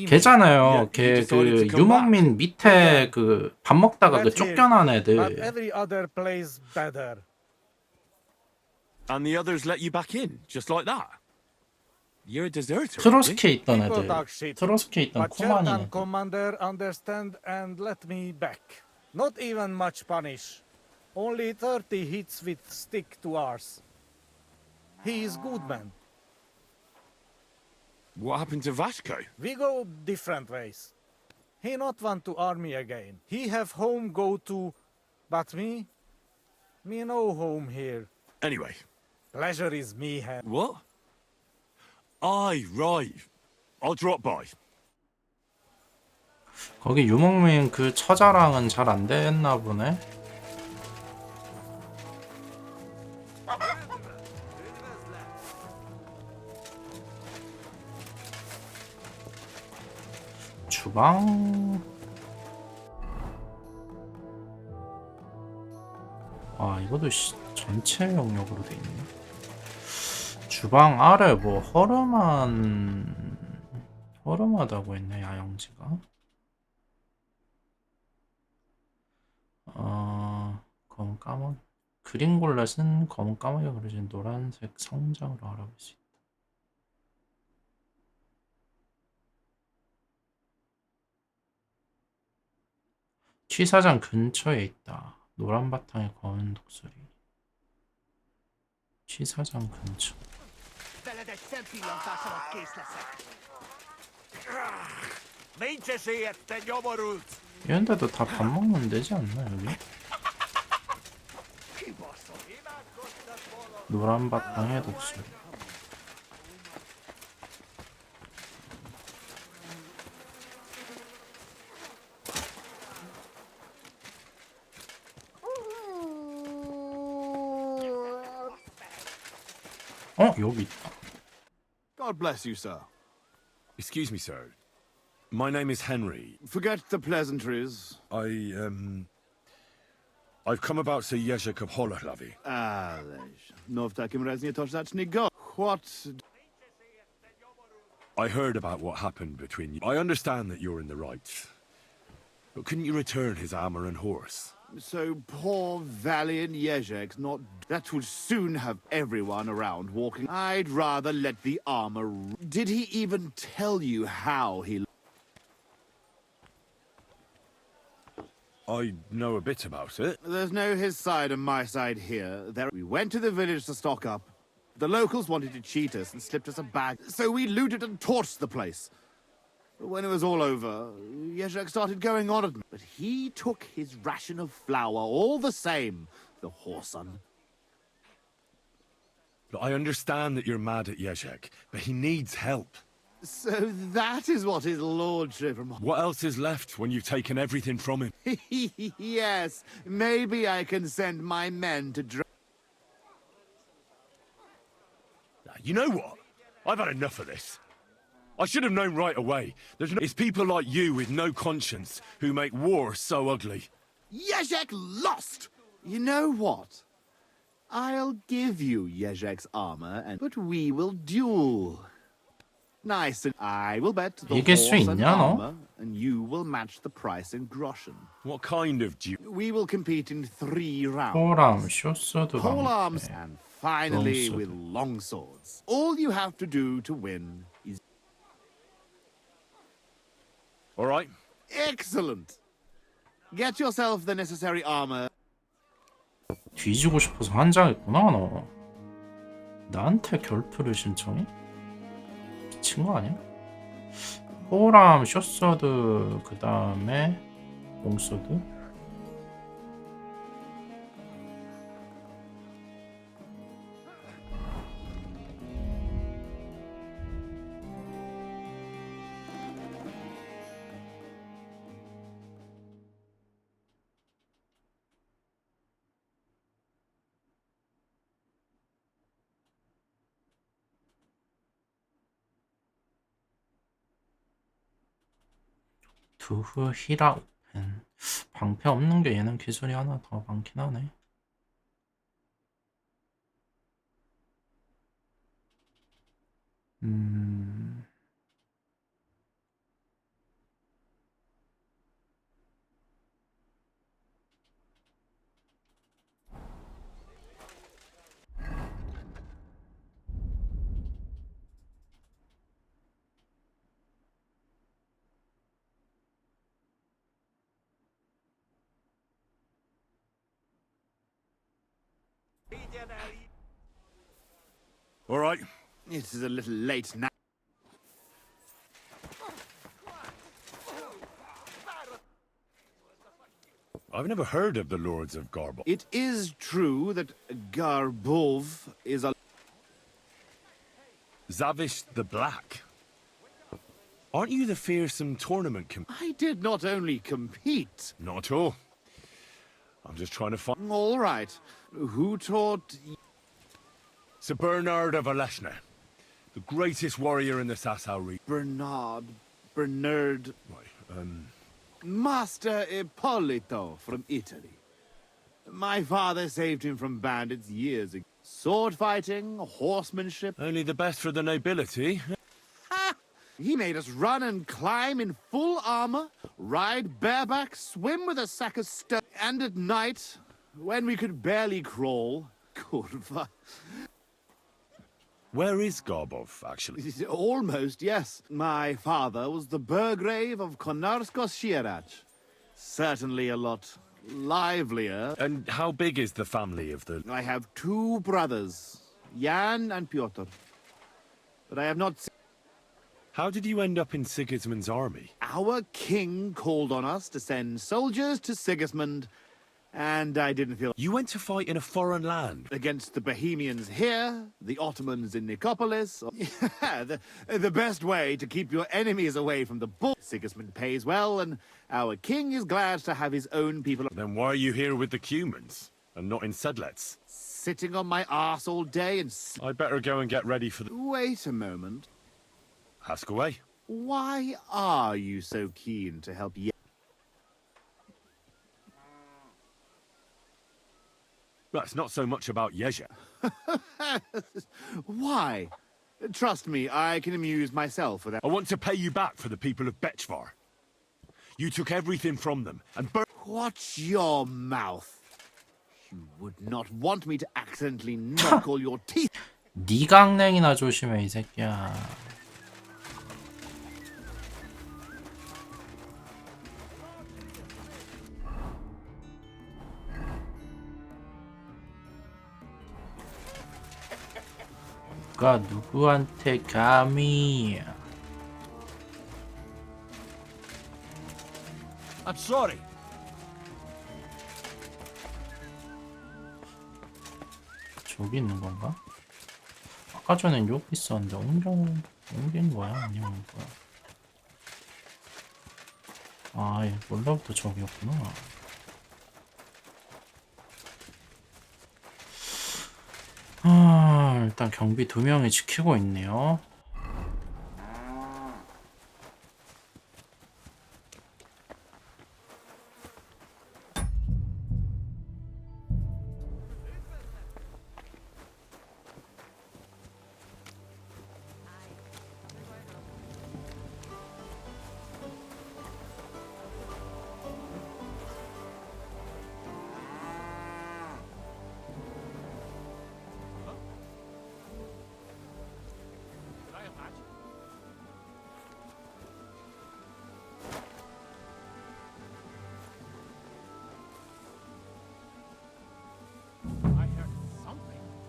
걔잖아요. 걔 그 유목민 밑에 그 밥 먹다가 그 쫓겨난 But 애들. every other place better. And the others let you back in, just like that? You're a deserter. 트로스케 있던 People 애들. talk shit. 트로스케 있던 But 코만인 Chertan 애들. commander understand and let me back. Not even much punish. Only 30 hits with stick to ours. He is good man. What happened to Vasco? We go different ways. He not want to army again. He have home go to, but me no home here. Anyway. Pleasure is me have. What? Aye, right. I'll drop by. 거기 유목민 그 처자랑은 잘 안 됐나 보네. 주방. 아, 이것도 전체 영역으로 돼 있네. 주방 아래 뭐 허름하다고 했네, 야영지가. 검은 까마귀. 그린골렛은 검은 까마귀가 그려진 노란색 성장으로 알아볼 수 있다. 취사장 근처에 있다. 노란 바탕에 검은 독수리. 취사장 근처. 이런데도 다 밥 먹으면 되지 않나 여기? 노란 바탕에 독수리. 여기 있다. God bless you, sir. Excuse me, sir. My name is Henry. Forget the pleasantries. I've come about Sir Jerzy Kapolahlavi. No w takim razie to zacznij go. What? I heard about what happened between you. I understand that you're in the right. But couldn't you return his armor and horse? So poor valiant Jezek's not... That would soon have everyone around walking. I'd rather let the armor... Did he even tell you how he... I know a bit about it. There's no his side and my side here. We went to the village to stock up. The locals wanted to cheat us and slipped us a bag, so we looted and torched the place. But when it was all over, Jezek started going on at me. But he took his ration of flour all the same, the whoreson. But I understand that you're mad at Jezek, but he needs help. So that is what his lordship... What else is left when you've taken everything from him? Yes, maybe I can send my men to... You know what? I've had enough of this. I should have known right away. It's people like you with no conscience who make war so ugly. Jezek lost! You know what? I'll give you Jezek's armor, but we will duel. Nice, and I will bet the 이길 수 horse and 있냐, 너? armor, and you will match the price in groschen. What kind of duel? We will compete in 3 rounds. 포람, 쇼스드 Pole 방패. arms, and finally Longsword. with long swords. All you have to do to win is... All right. Excellent! Get yourself the necessary armor. 뒤지고 싶어서 환장했구나 너. 나한테 결투를 신청해? 미친 거 아니야? 포람, 숏서드, 그 다음에 롱서드. 두후 히라 오펜. 방패 없는 게 얘는 기술이 하나 더 많긴 하네. All right. It is a little late now. I've never heard of the Lords of Garbov. It is true that Garbov is a... Zavish the Black. Aren't you the fearsome tournament I did not only compete. Not at all. I'm just trying to find... All right. Who taught... Sir Bernard of Aleshna, the greatest warrior in the Sasau region. Bernard... Right, Master Ippolito from Italy. My father saved him from bandits years ago. Sword fighting, horsemanship. Only the best for the nobility. He made us run and climb in full armor, ride bareback, swim with a sack of stone, and at night, when we could barely crawl, kurva. Where is Garbov, actually? Almost, yes. My father was the Burgrave of Konarsko-Sierać. Certainly a lot livelier. And how big is the family of the... I have two brothers, Jan and Pyotr. But I have not seen... How did you end up in Sigismund's army? Our king called on us to send soldiers to Sigismund, and I didn't feel... You went to fight in a foreign land? Against the Bohemians here, the Ottomans in Nicopolis. The best way to keep your enemies away from the bull. Sigismund pays well, and our king is glad to have his own people... Then why are you here with the Cumans, and not in Sedlets? Sitting on my arse all day and... I'd better go and get ready for the... Wait a moment. Ask away. Why are you so keen to help Well, it's not so much about Yezha. Why? Trust me, I can amuse myself with that. I want to pay you back for the people of Bechvar. You took everything from them and Watch your mouth. You would not want me to accidentally knock all your teeth. 네 강냉이나 조심해 이 새끼야. 누가 누구한테 감히? I'm sorry. 저기 있는 건가? 아까 전엔 여기 있었는데 옮긴 거야? 아니면 뭐야? 아, 얘 원래부터 저기였구나. 아, 일단 경비 2명이 지키고 있네요.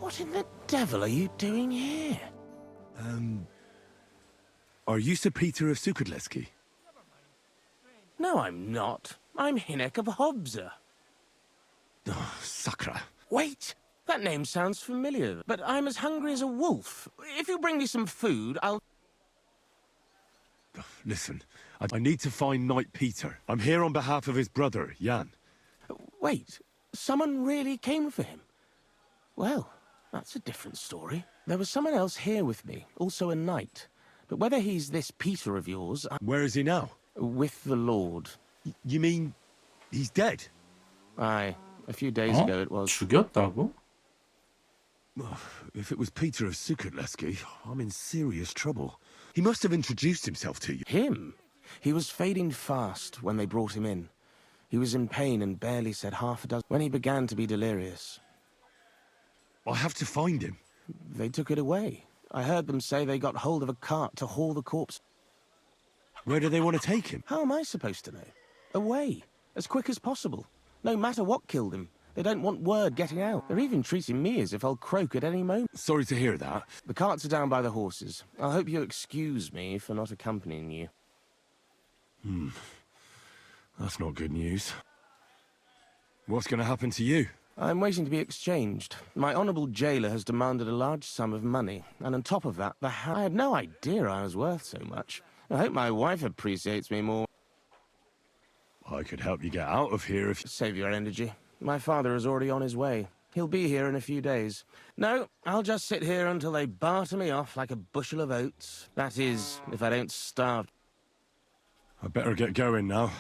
What in the devil are you doing here? Are you Sir Peter of Sukadleski? No, I'm not. I'm Hinek of Hobza. Oh, Sakra. Wait! That name sounds familiar, but I'm as hungry as a wolf. If you bring me some food, I'll... Listen, I need to find Knight Peter. I'm here on behalf of his brother, Jan. Wait, someone really came for him? Well, that's a different story. There was someone else here with me, also a knight. But whether he's this Peter of yours... Where is he now? With the Lord. You mean he's dead? Aye, a few days ago it was. 죽였다고? If it was Peter of Sukadleski, I'm in serious trouble. He must have introduced himself to you. Him? He was fading fast when they brought him in. He was in pain and barely said half a dozen when he began to be delirious. I have to find him. They took it away. I heard them say they got hold of a cart to haul the corpse. Where do they want to take him? How am I supposed to know? Away, as quick as possible. No matter what killed him. They don't want word getting out. They're even treating me as if I'll croak at any moment. Sorry to hear that. The carts are down by the horses. I'll hope you'll excuse me for not accompanying you. That's not good news. What's going to happen to you? I'm waiting to be exchanged. My honourable jailer has demanded a large sum of money, and on top of that, I had no idea I was worth so much. I hope my wife appreciates me more. I could help you get out of here if... Save your energy. My father is already on his way. He'll be here in a few days. No, I'll just sit here until they barter me off like a bushel of oats. That is, if I don't starve. I better get going now.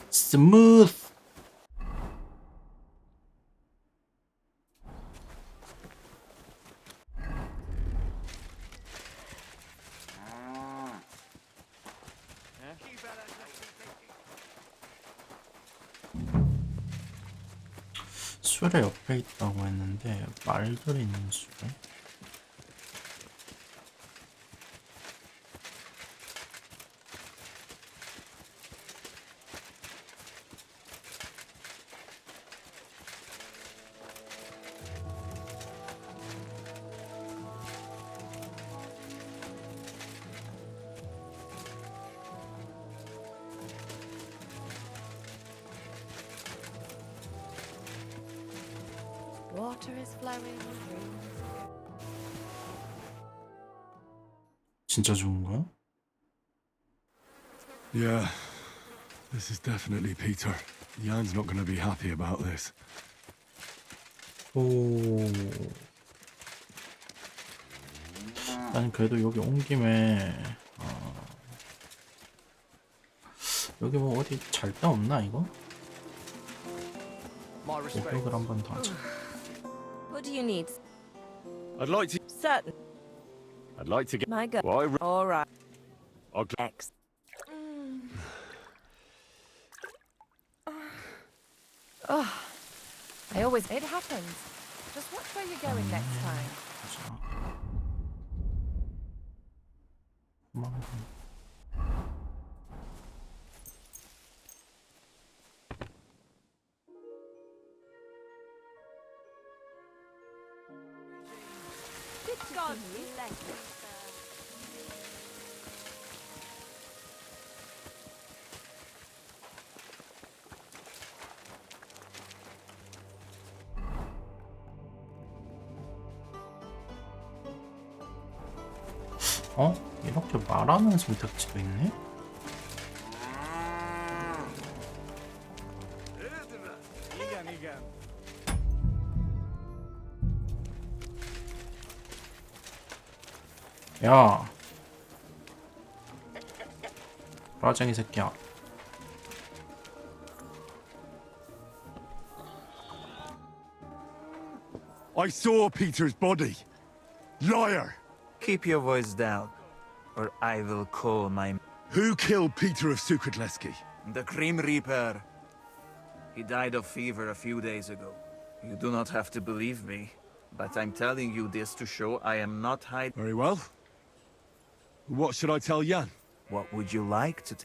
Smooth. 술에 옆에 있다고 했는데 말들이 있는 술에? Water is flowing through. 진짜 죽은 거야? Yeah, this is definitely Peter. Jan's not going to be happy about this. 오. 난 그래도 여기 온 김에 여기 뭐 어디 잘 데 없나 이거? 목욕을 한 번 더 하자. What do you need? I'd like to... Certain. I'd like to get... My God. Why? All right. I'll... X. Oh, it happens. Just watch where you're going next time. Good God, bless you. 어? 이렇게 말하는 선택지도 있네? 야, 라쟁이 새끼야. I saw Peter's body. Liar! Keep your voice down, or I will call my... Who killed Peter of Sukadleski? The Grim Reaper. He died of fever a few days ago. You do not have to believe me, but I'm telling you this to show I am not hiding. Very well. What should I tell Jan? What would you like to...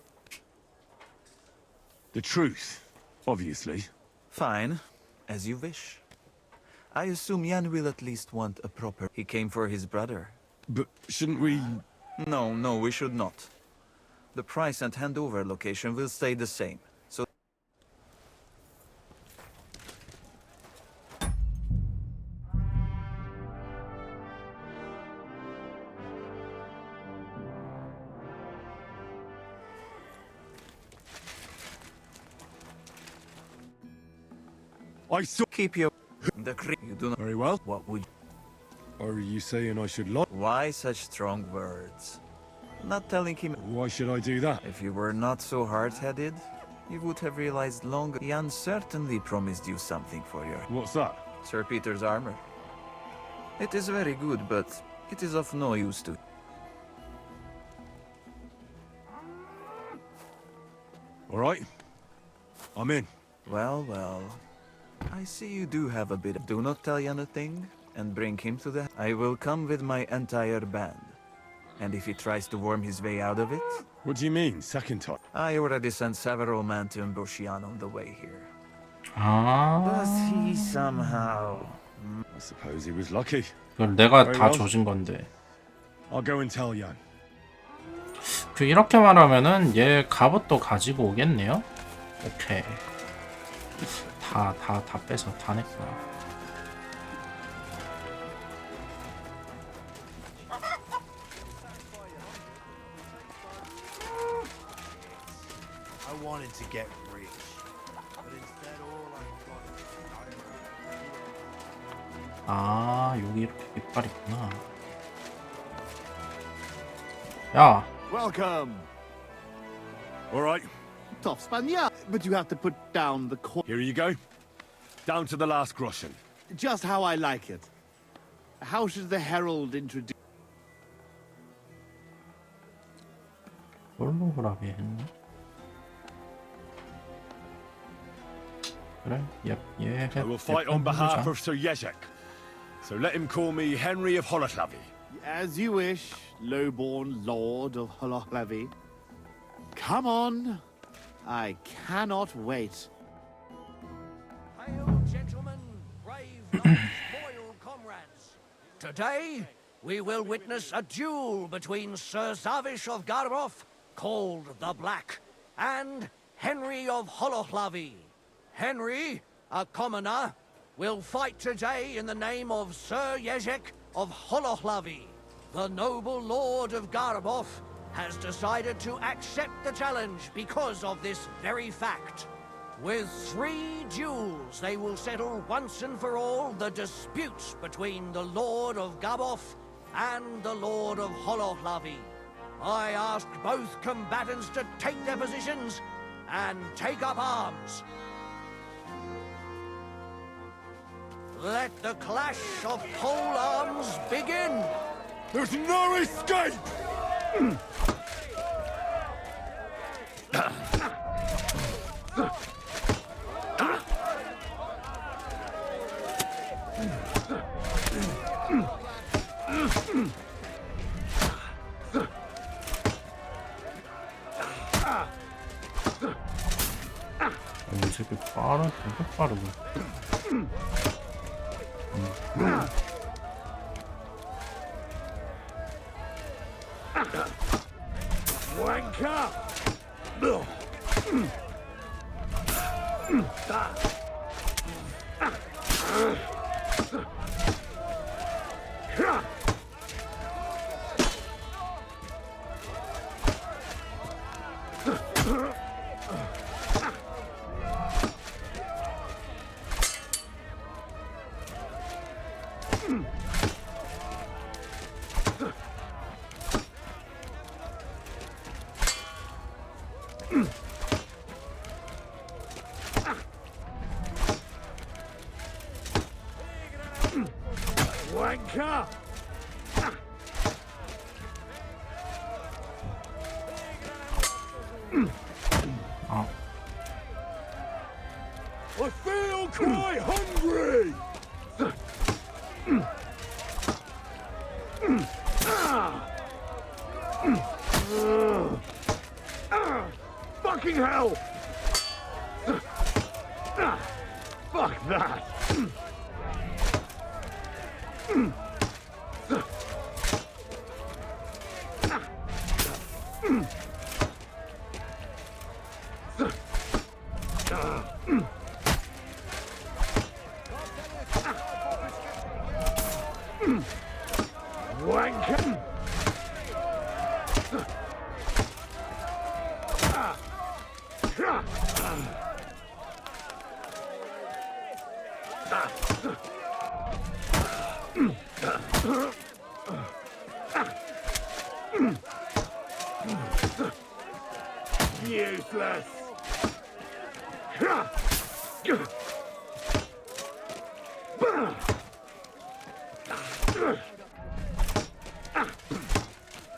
The truth, obviously. Fine, as you wish. I assume Jan will at least want a proper... He came for his brother. But shouldn't we... No, we should not. The price and handover location will stay the same, so... I saw... Keep your... You do not... Very well. What would... Are you saying I should lie? Why such strong words? Not telling him... Why should I do that? If you were not so hard-headed, you would have realized longer. Jan certainly promised you something for your... What's that? Sir Peter's armor. It is very good, but it is of no use to... All right. I'm in. Well. I see you do have a bit of... Do not tell Jan a thing, and bring him to the... I will come with my entire band. And if he tries to worm his way out of it... What do you mean, second time? I already sent several men to ambush Jan on the way here. 아. Does he somehow... I suppose he was lucky. 그걸 내가 Very 다 well. 조진 건데. I'll go and tell Jan. 그 이렇게 말하면은 얘 갑옷도 가지고 오겠네요. 오케이. 다 빼서 다 냈구나. I wanted to get rich, but instead all I got... 아, 여기 이렇게 깃발 있구나. 야, Welcome. All right. Tough Spaniard, but you have to put down the coin. Here you go. Down to the last groschen. Just how I like it. How should the herald introduce... 홀로그라비 했네. 그래, 얘 I will fight on behalf of Sir Jezek. So let him call me Henry of Holohlavi. As you wish, lowborn lord of Holohlavi. Come on. I cannot wait. Hail, gentlemen, brave knights, loyal comrades. Today, we will witness a duel between Sir Zavish of Garbov, called the Black, and Henry of Holohlavi. Henry, a commoner, will fight today in the name of Sir Jezek of Holohlavi. The noble lord of Garbov has decided to accept the challenge because of this very fact. With 3 duels, they will settle once and for all the dispute between the Lord of Garbov and the Lord of Holohlavi. I ask both combatants to take their positions and take up arms. Let the clash of pole arms begin! There's no escape! 이 새끼 빠른, 되게 빠르네. Wanker! Fucking hell! Fuck that! Wanker! Useless!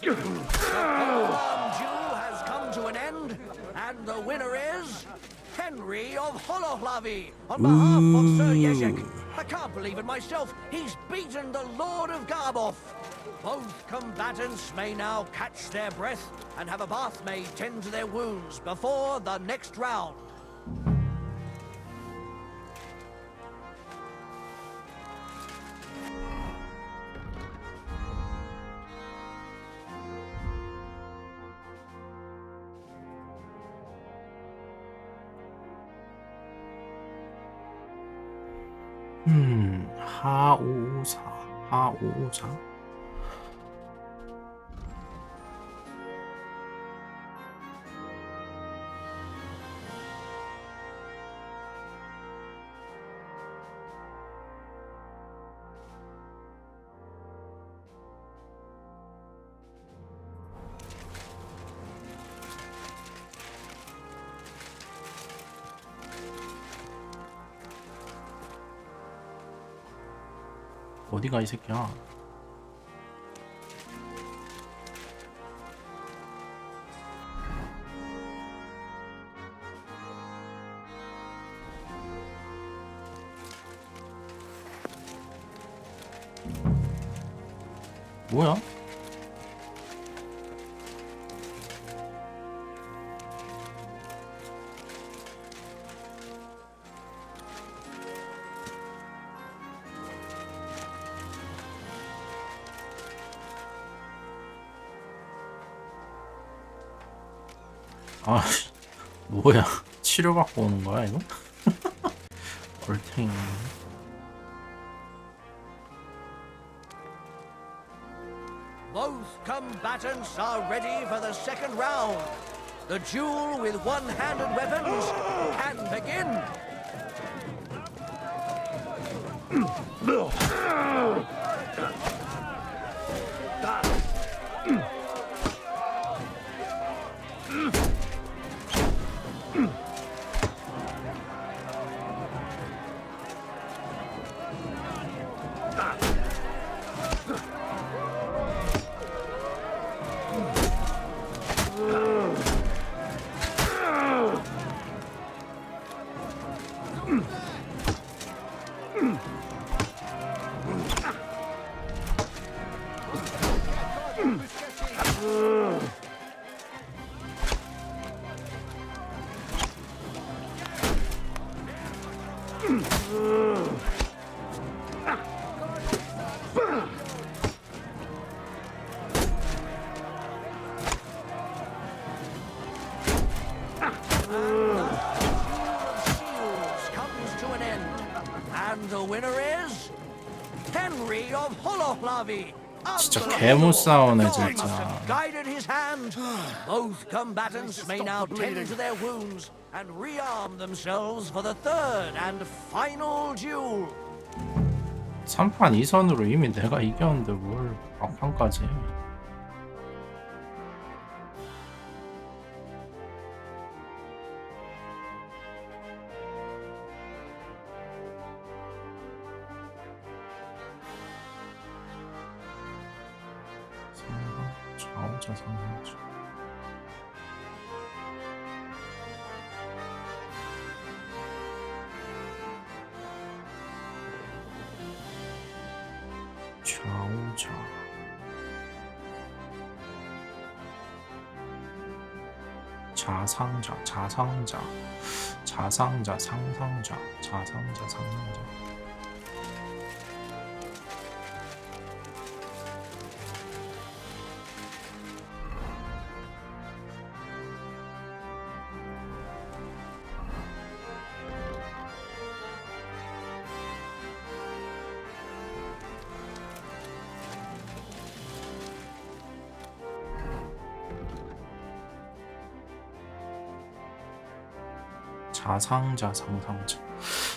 The alarm duel has come to an end, and the winner is Henry of Holohlavi on behalf of Sir Yezek. I can't believe it myself. He's beaten the Lord of Garboth. Both combatants may now catch their breath and have a bath maid tend to their wounds before the next round. 하오사. 어디가 이 새끼야? 뭐야? 아, 뭐야? 치료받고 오는 거야, 이거? 얼탱이. Both combatants are ready for the second round. The duel with one-handed weapons can begin. 진짜 개무싸우네 진짜. Guided his hand. Both combatants may now tend to their wounds and rearm themselves for the third and final duel. 3판 2선으로 이미 내가 이겼는데 뭘 막판까지. 좌우자 상하죠. 좌우자. 자상자, 상상자.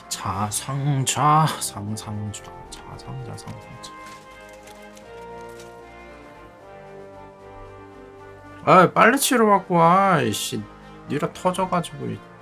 자상자, 상상자. 아, 빨리 치러 갖고 와. 이씨, 니라 터져가지고.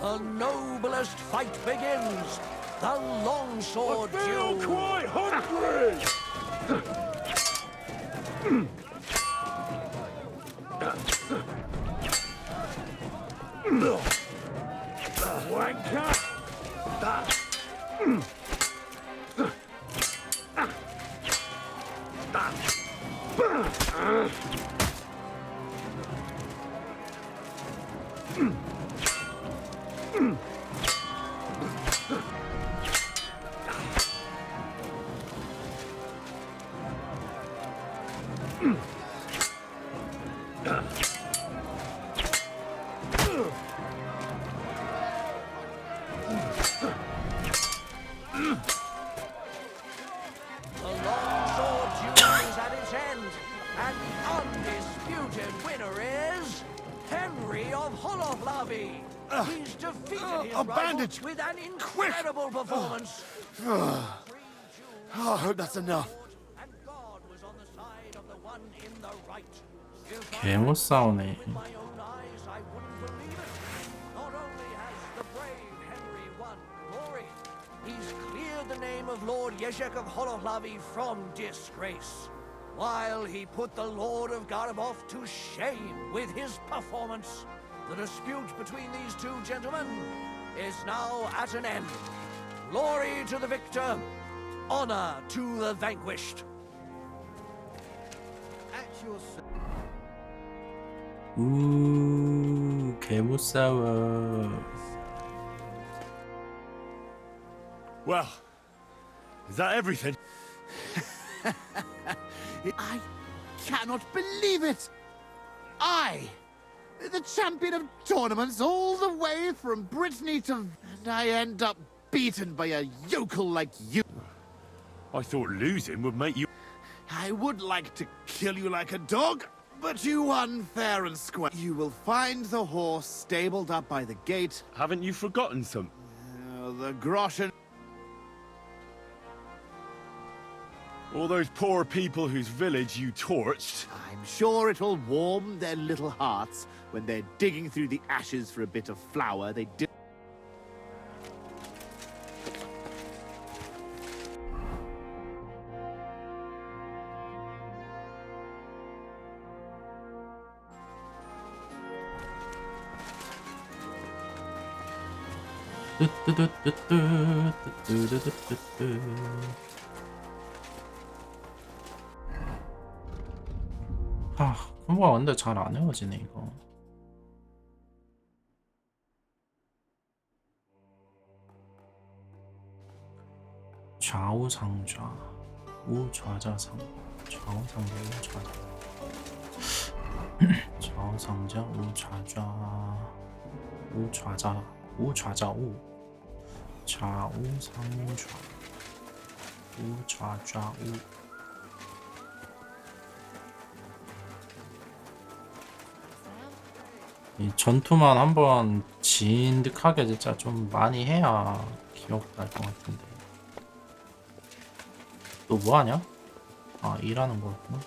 The noblest fight begins. The longsword duel. Quite hungry! Wanker! He's defeated his bandage! with an incredible performance. Oh, I hope that's enough. And God was on the side of the one in the right. 개못 싸우네. With my own eyes, I wouldn't believe it. Not only has the brave Henry won glory, he's cleared the name of Lord Yezhek of Holohlavi from disgrace, while he put the Lord of Garabov to shame with his performance. The dispute between these two gentlemen is now at an end. Glory to the victor, honor to the vanquished. 개못 싸워. Well, is that everything? I cannot believe it! The champion of tournaments all the way from Brittany to... And I end up beaten by a yokel like you. I thought losing would make you... I would like to kill you like a dog, but you won fair and square. You will find the horse stabled up by the gate. Haven't you forgotten something? The groschen... All those poor people whose village you torched. I'm sure it'll warm their little hearts when they're digging through the ashes for a bit of flour they did. 아, 콤보가 근데 잘 안 헤어지네 이거. 좌우상좌, 우좌자상, 좌우상좌, 우좌자, 좌우상좌, 우좌좌, 우좌자, 우좌좌우, 좌우상좌, 우좌좌우. 이 전투만 한번 진득하게 진짜 좀 많이 해야 기억도 날 것 같은데. 또 뭐하냐? 아, 일하는 거였구나.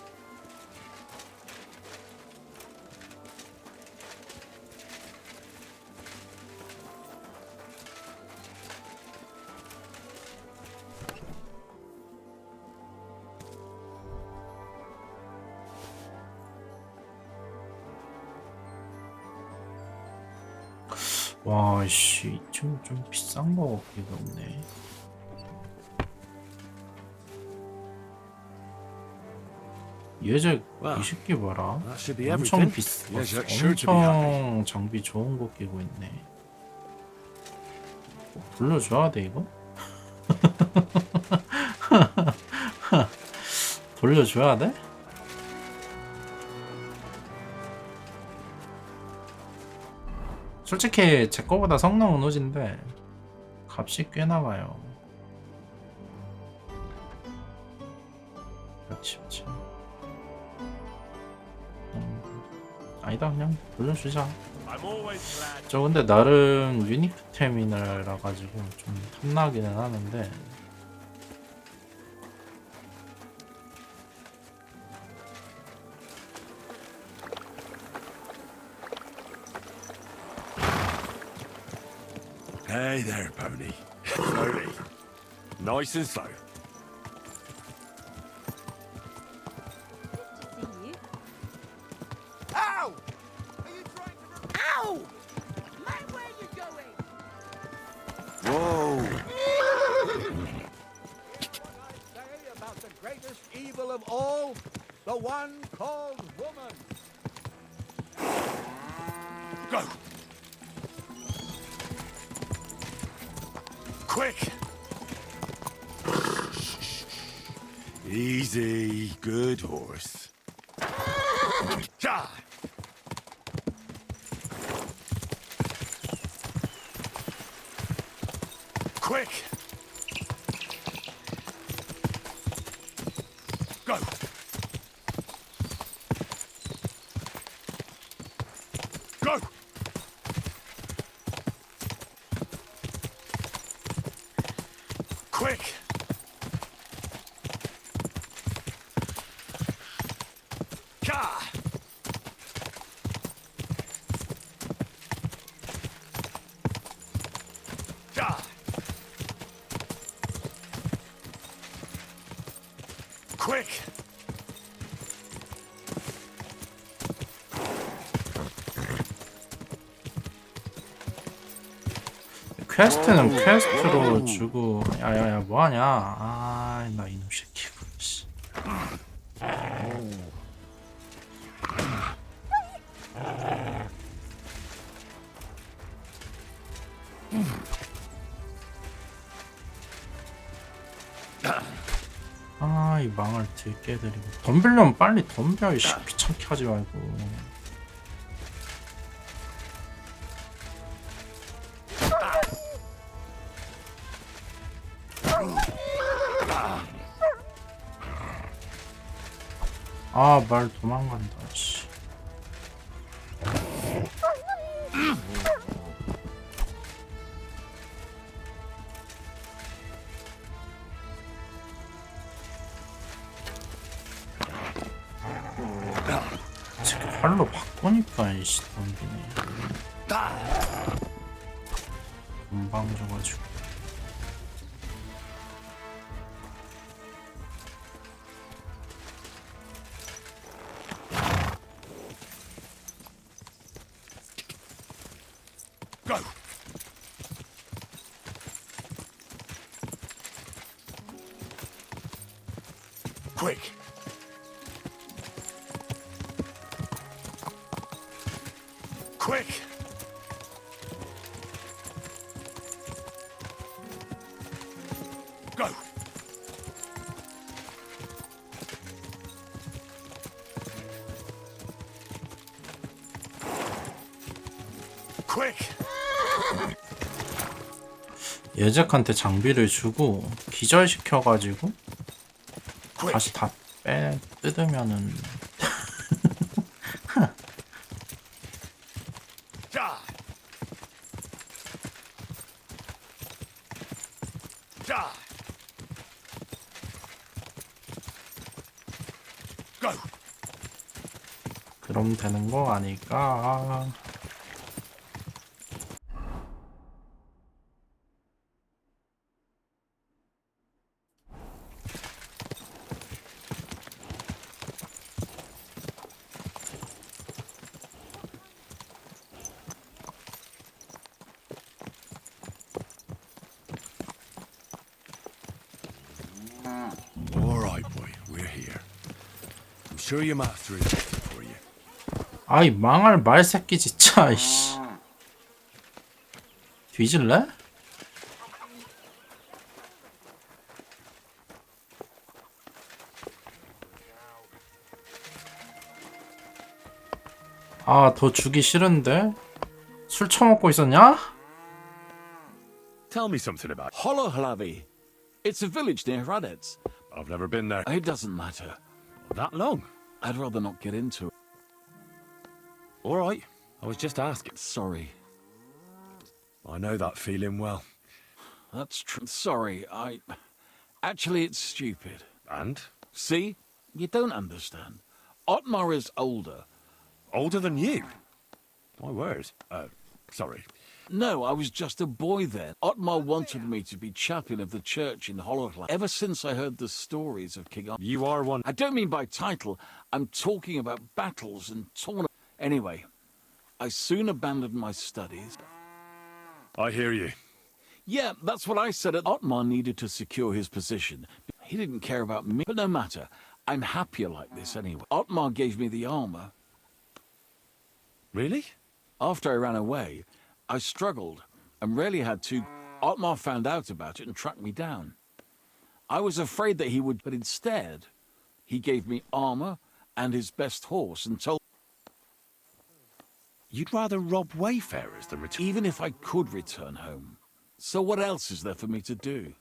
와, 씨, 좀 비싼 거 같기도 없네. 예제 이 새끼 봐라. 엄청 비싸. 엄청 장비 좋은 거 끼고 있네. 돌려줘야 돼 이거? 돌려줘야 돼? 솔직히 제 거보다 성능은 오진데 값이 꽤 나가요. 117. 아니다, 그냥 돌려주자. 저 근데 나름 유니크템이라 가지고 좀 탐나기는 하는데 Hey there, pony. Slowly. Nice and slow. Ow! Are you trying to... Ow! Man, where are you going? Whoa. Say about the greatest evil of all, the one called woman. Go. Quick. Easy. Good horse. Ja. Quick. Go. Go. Quick. Ka. Ja. Quick. 퀘스트는 퀘스트로 주고 야야야 뭐하냐. 아, 나 이놈 새끼. 씨. 아, 이 망할 들깨들이고. 덤빌려면 빨리 덤벼. 이씨, 귀찮게 하지 말고. 아, 말 도망간다. 씨. 지금 활로 바꾸니까 이씨 덤비네. 금방 줘가지고. Go. Quick. Quick. Go. Quick. 예적한테 장비를 주고 기절시켜가지고 다시 다 뜯으면은 그럼 되는 거 아닐까? All right, boy. We're here. I'm sure your master is waiting for you. 아이 망할 말새끼 진짜. 이씨. 뒤질래? 아, 더 주기 싫은데? 술 처먹고 있었냐? Tell me something about it. Holohlavi. It's a village near Hradec. I've never been there. It doesn't matter. That long? I'd rather not get into it. All right. I was just asking. Sorry. I know that feeling well. That's true. Sorry, Actually, it's stupid. And? See? You don't understand. Otmar is older. Older than you? My word. Sorry. No, I was just a boy then. Otmar wanted me to be chaplain of the church in Holohlavi. Ever since I heard the stories of King Otmar. You are one. I don't mean by title. I'm talking about battles and tournaments. Anyway, I soon abandoned my studies. I hear you. Yeah, that's what I said. Otmar needed to secure his position. He didn't care about me, but no matter. I'm happier like this anyway. Otmar gave me the armor. Really? After I ran away, I struggled and rarely had to. Otmar found out about it and tracked me down. I was afraid that he would, but instead, he gave me armor and his best horse and told. You'd rather rob wayfarers than return. Even if I could return home. So what else is there for me to do?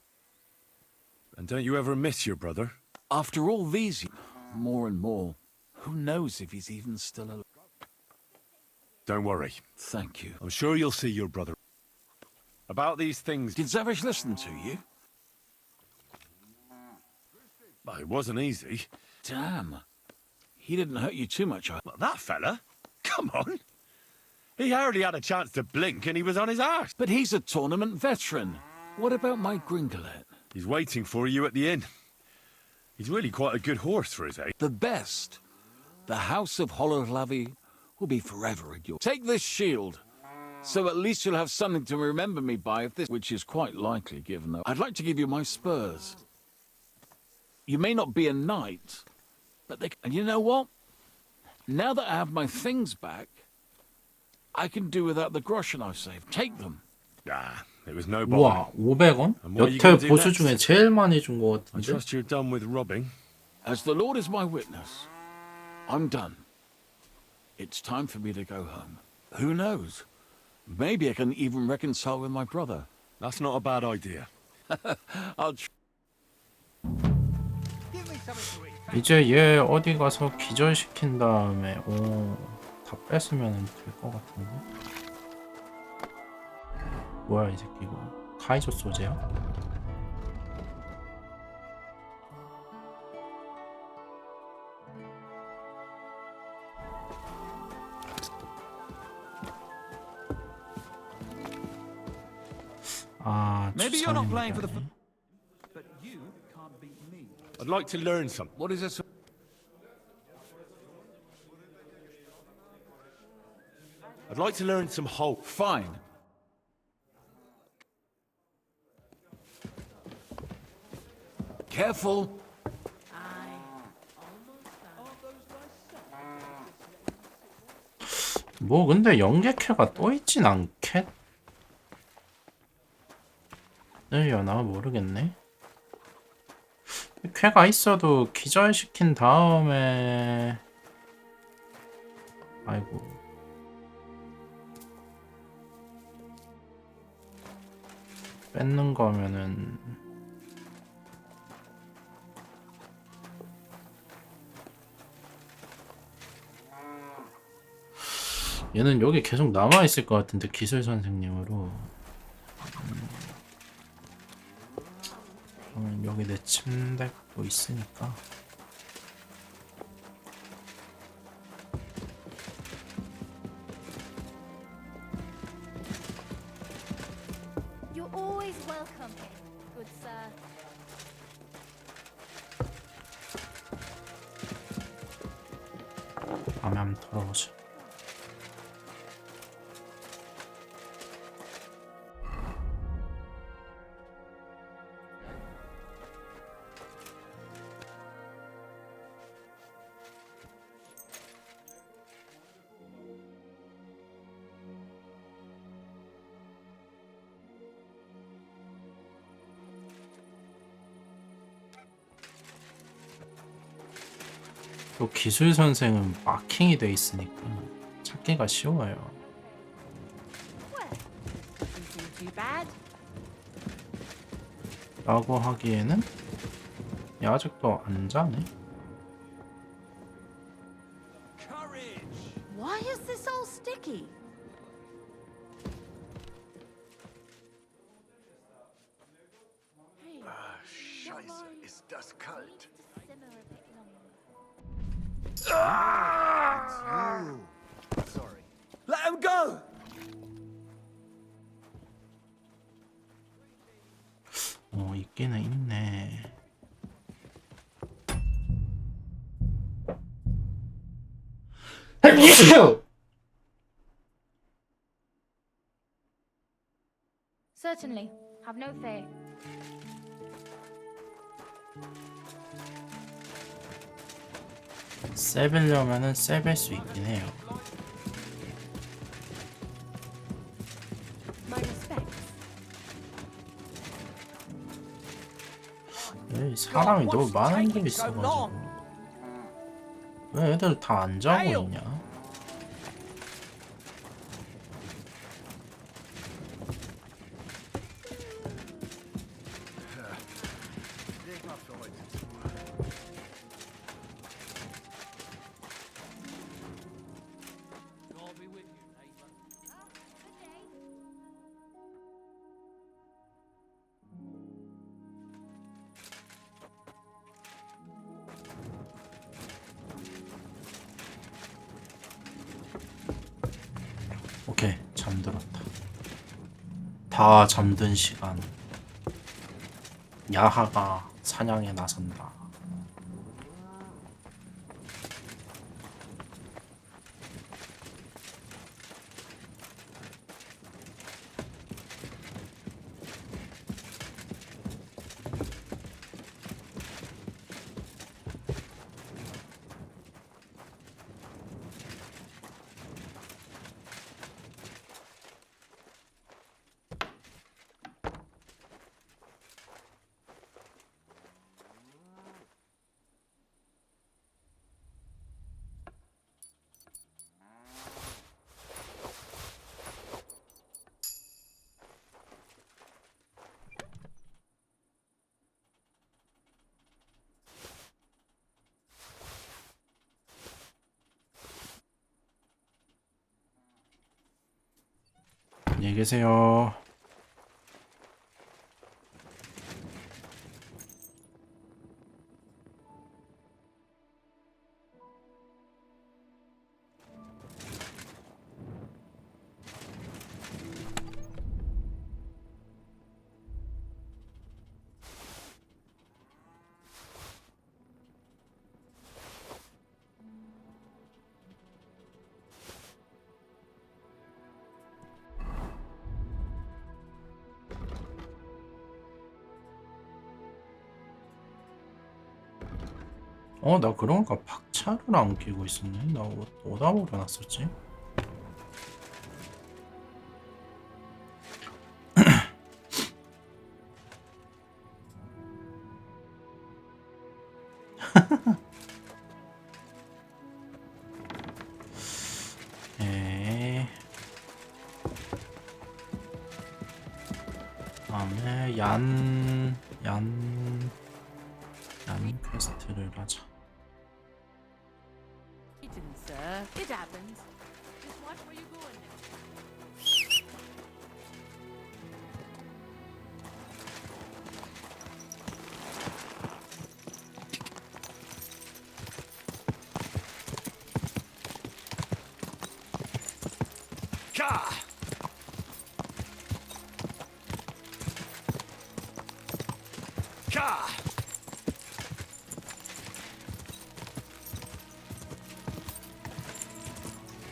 And don't you ever miss your brother? After all these, more and more, who knows if he's even still alive? Don't worry. Thank you. I'm sure you'll see your brother. About these things... Did Zavish listen to you? Well, it wasn't easy. Damn. He didn't hurt you too much. Well, that fella? Come on. He hardly had a chance to blink and he was on his arse. But he's a tournament veteran. What about my Gringolet? He's waiting for you at the inn. He's really quite a good horse for his age. The best. The House of Holohlavi will be forever at your... Take this shield. So at least you'll have something to remember me by if this... Which is quite likely, given that... I'd like to give you my spurs. You may not be a knight, but they... And you know what? Now that I have my things back, I can do without the groschen I've saved. Take them. Ah, it was no 우와, bother. 500원? And what are you 여태 gonna do 보수 next? 중에 제일 많이 준 거 I 같은데? trust you're done with robbing. As the Lord is my witness, I'm done. It's time for me to go home. Who knows? Maybe I can even reconcile with my brother. That's not a bad idea. I'll try. 이제 얘 어디 가서 기절시킨 다음에 다 뺏으면 될 것 같은데? 뭐야 이 새끼 이거 카이조 소재야? 아, Maybe you're not playing for the. 주사위입니다. But you can't beat me. I'd like to learn something. What is this? I'd like to learn some Holt. Fine. Careful. 뭐 근데 연계캐가 또 있진 않겠? 늘려나 모르겠네. 쾌가 있어도 기절시킨 다음에 아이고 뺏는 거면은 얘는 여기 계속 남아있을 것 같은데 기술 선생님으로 그러면 여기 내 침대도 있으니까 다음에 한번 돌아보자. 또 기술 선생은 마킹이 돼 있으니까 찾기가 쉬워요. Too bad. 라고 하기에는 얘 아직도 안 자네. Why is this all sticky? Scheiße, ist das kalt. Sorry. Let him go! 있기는 있네. Certainly. Have no fear. 세빌려면은 세빌 수 있긴 해요. My respects. 에이, 사람이 너무 많은 게 있어가지고 왜 애들 다 안 자고 있냐? 오케이, 잠들었다. 다 잠든 시간. 야하가 사냥에 나선다. 안녕히 계세요. 나 그런가 박차를 안 끼고 있었네. 나 어디다 버려놨었지? 다음에 얀 퀘스트를 하자. Sir, it happens. Just watch where you going now.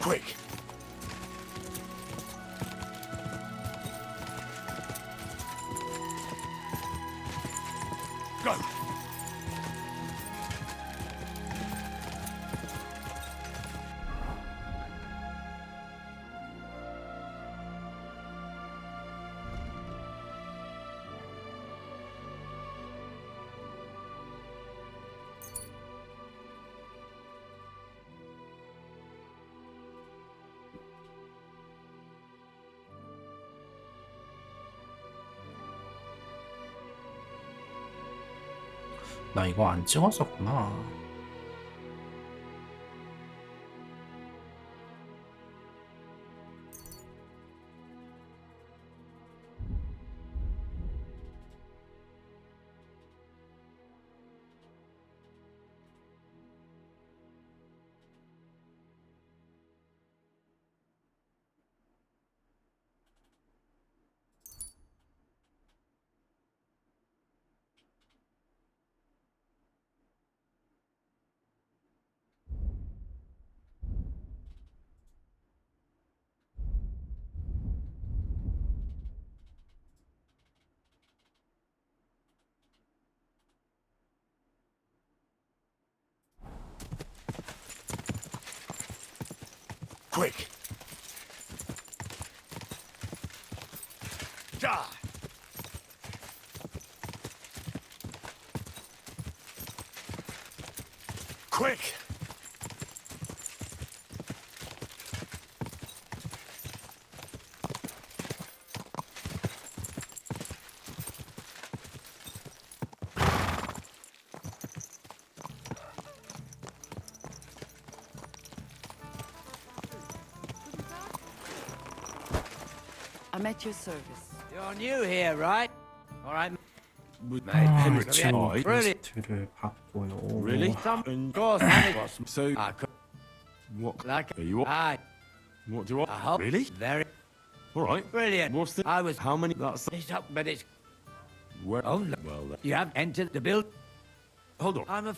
Quick! Go! 나 이거 안 찍었었구나. Quick! Die! Quick! I'm at your service. You're new here, right? All right. 아, Brilliant. 퀘스트를 받고요. Really? Of course, I So, what? like Are you I What do I? hope Really? very All right. brilliant. What's the? I was How many? That's. it's up, but it's Where? oh no. Well, You have entered the build. hold on. I'm a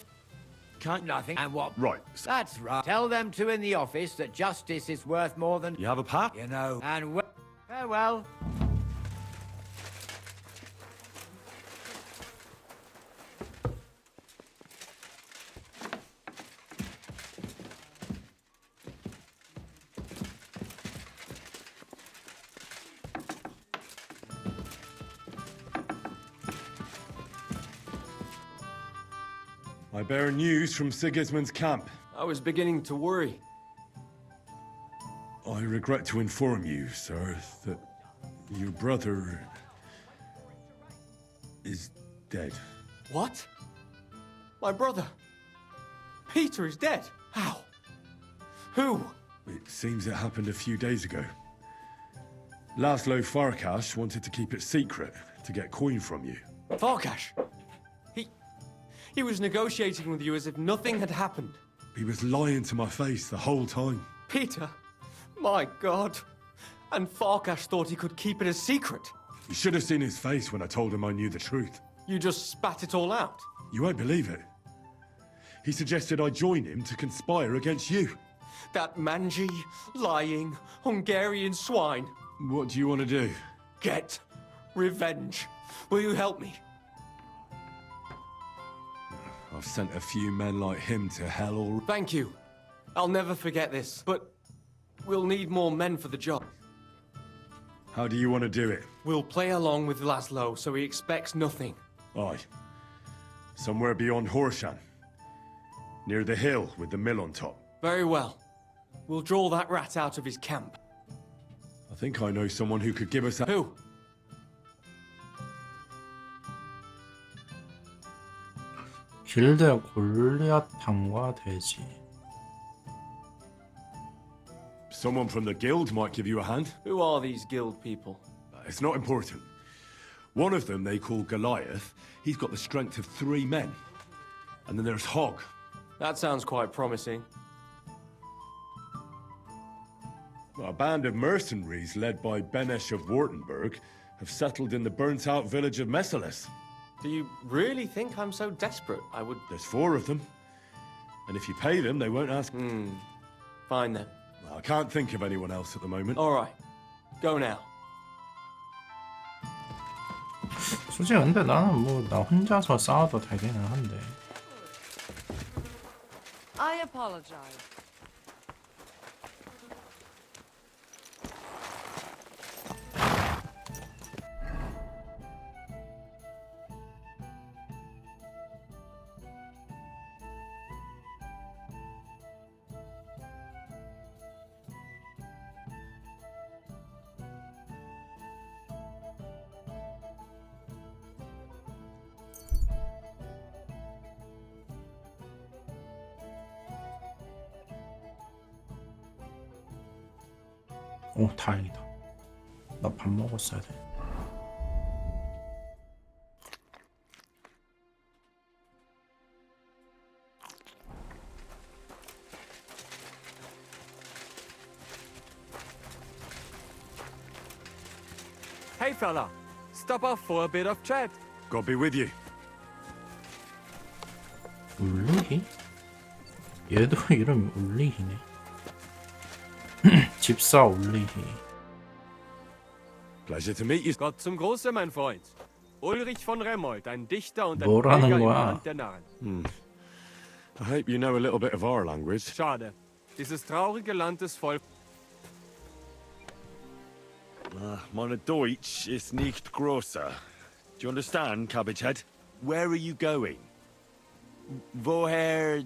Can't. nothing. And what? Right. That's right. Tell them two in the office that justice is worth more than You have a pat? you know. And farewell. I bear news from Sigismund's camp. I was beginning to worry. I regret to inform you, sir, that your brother is dead. What? My brother? Peter is dead? How? Who? It seems it happened a few days ago. Laszlo Farkas wanted to keep it secret to get coin from you. Farkash? He was negotiating with you as if nothing had happened. He was lying to my face the whole time. Peter? My God. And Farkash thought he could keep it a secret. You should have seen his face when I told him I knew the truth. You just spat it all out. You won't believe it. He suggested I join him to conspire against you. That mangy, lying, Hungarian swine. What do you want to do? Get revenge. Will you help me? I've sent a few men like him to hell already. Thank you. I'll never forget this, but we'll need more men for the job. How do you want to do it? We'll play along with Laszlo so he expects nothing. Aye. Somewhere beyond Horshan. Near the hill with the mill on top. Very well. We'll draw that rat out of his camp. I think I know someone who could give us a... Who? 길드 골리앗탕과 돼지. Someone from the guild might give you a hand. Who are these guild people? It's not important. One of them they call Goliath. He's got the strength of 3 men. And then there's Hog. That sounds quite promising. A band of mercenaries led by Benesh of Wartenberg have settled in the burnt-out village of Messalis. Do you really think I'm so desperate? I would... There's 4 of them. And if you pay them, they won't ask... Fine then. I can't think of anyone else at the moment. All right. Go now. 솔직히 근데 나는 뭐 나 혼자서 싸워도 되기는 한데. I apologize. 오, 다행이다. 나 밥 먹었어야 돼. Hey, fella. Stop off for a bit of chat. God be with you. 울리히? 얘도 이름이 울리히네. 집사 울리히. Pleasure to meet you. Gott zum Große, mein Freund. Ulrich von Remmold, ein Dichter und ein 뭐라는 Pilger im 거야? Land der Narren. I hope you know a little bit of our language. Schade. Dieses traurige Land ist voll... Meine Deutsch ist nicht grosser. Do you understand, Cabbagehead? Where are you going? Woher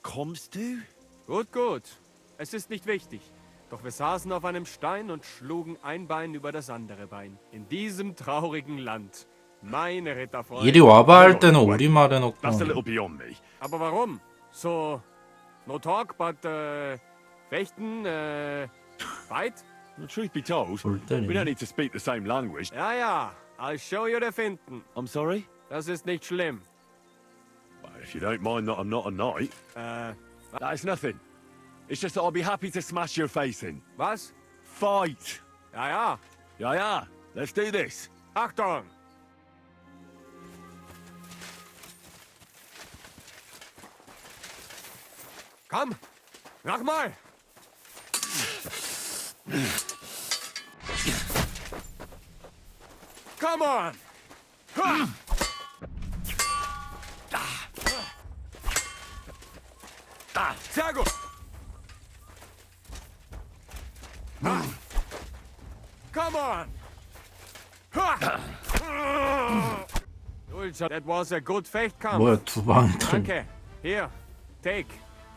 kommst du? Gut, gut. Es ist nicht wichtig. Doch wir saßen auf einem Stein und schlugen ein Bein über das andere Bein. In diesem traurigen Land. Meine Ritterfreunde. 이리 와봐 할 때는 우리말 해놓고. That's a little beyond me. Aber warum? So... No talk, but... fechten, fight? Well, truth be told, 볼 때는. we don't need to speak the same language. Ja, ja. I'll show you the Finden. I'm sorry? Das ist nicht schlimm. Well, if you don't mind that I'm not a knight. That is nothing. It's just that I'll be happy to smash your face in. Was? Fight! Ja, ja. Ja, ja. Let's do this. Achtung! Komm! Nochmal! Come on! Ha! Sehr gut! Ha! Come on! Ha! That was a good fechtkampf. 뭐야 두 방이 털. Danke. Here, take.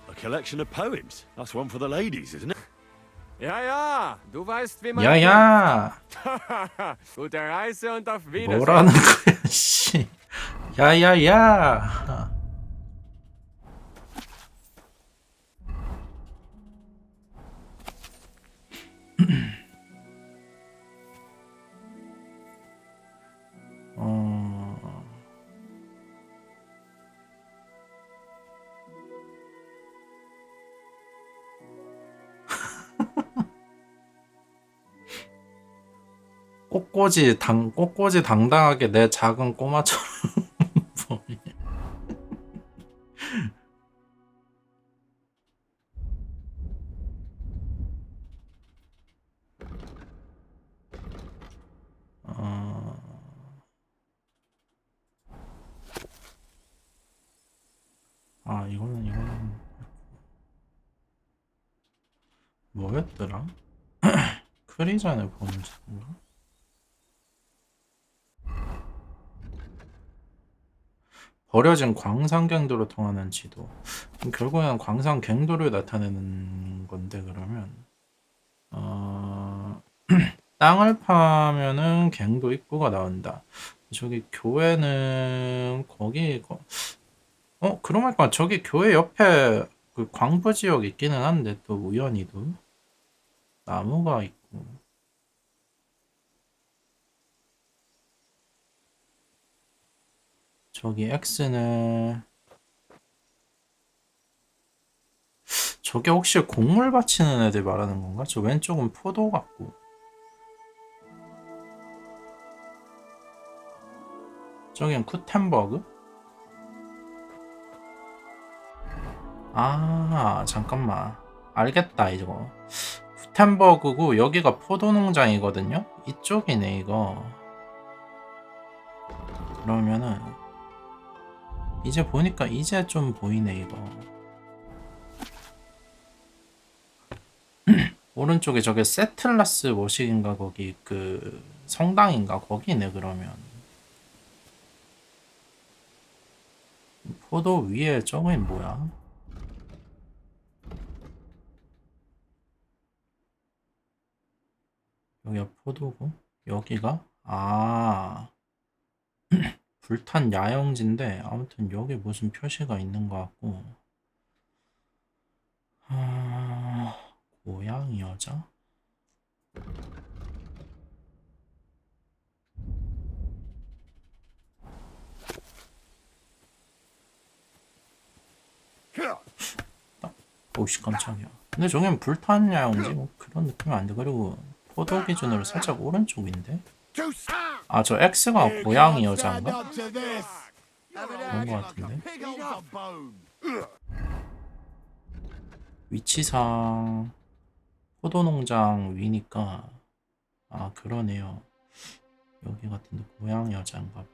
A collection of poems. That's one for the ladies, isn't it? Ja, ja, du weißt, wie man... 야야. Gute Reise und auf Wiedersehen. 뭐라는 거야 씨. 야야야. 꽃꽂이 당당하게 내 작은 꼬마처럼 보이네. 아 이거는 뭐였더라? 크리전을 보는 건가? 버려진 광산갱도로 통하는 지도. 그럼 결국에는 광산갱도를 나타내는 건데 그러면 땅을 파면은 갱도 입구가 나온다. 저기 교회는 거기 그러고 보니까 저기 교회 옆에 그 광부 지역 있기는 한데 또 우연히도 나무가 있고. 저기 X는 저게 혹시 곡물 바치는 애들 말하는 건가? 저 왼쪽은 포도 같고 저긴 쿠텐버그? 아, 잠깐만. 알겠다, 이거. 구텐버그고 여기가 포도농장이거든요? 이쪽이네, 이거. 그러면은 이제 보니까 이제 좀 보이네, 이거. 오른쪽에 저게 세틀라스 머식인가, 거기 그 성당인가, 거기네. 그러면 포도 위에 저거 뭐야? 여기가 포도고 여기가 불탄 야영지인데, 아무튼 여기 무슨 표시가 있는 것 같고. 고양이 여자? 오씨, 깜짝이야. 근데 저긴 불탄 야영지 뭐 그런 느낌이 안 돼. 그리고 포도 기준으로 살짝 오른쪽인데? 아, 저 X가 고양이 여자인가? 그런 것 같은데? 위치상 포도농장 위니까 그러네요. 여기 같은데 고양이 여자인가 보다.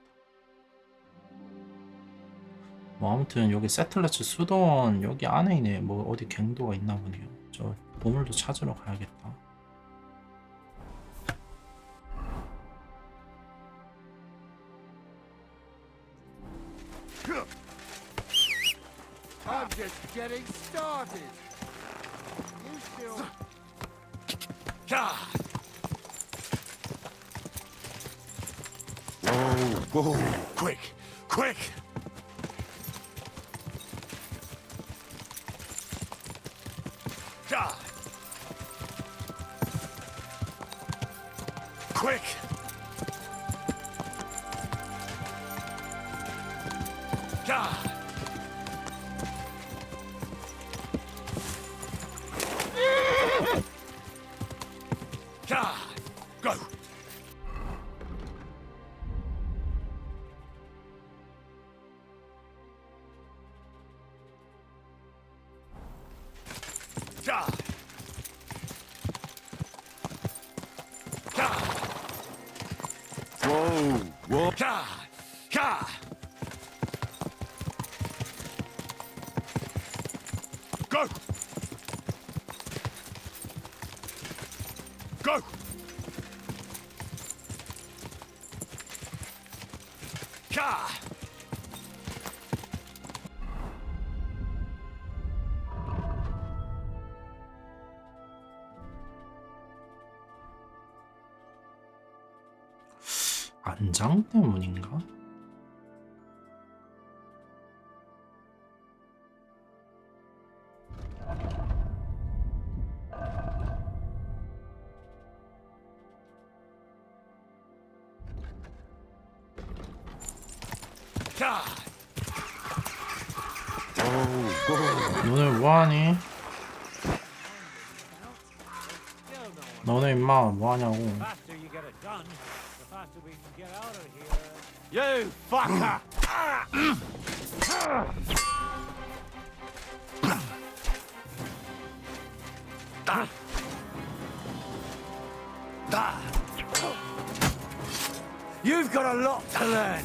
뭐 아무튼 여기 세틀레츠 수도원 여기 안에 있네. 뭐 어디 갱도가 있나 보네요. 저 보물도 찾으러 가야겠다. I'm just getting started. You still... Whoa, quick, quick! Quick! Go! Whoa, whoa. Go! Go! 안장 때문인가? 너네 뭐하니? 너네 임마 뭐하냐고. You fucker! You've got a lot to learn.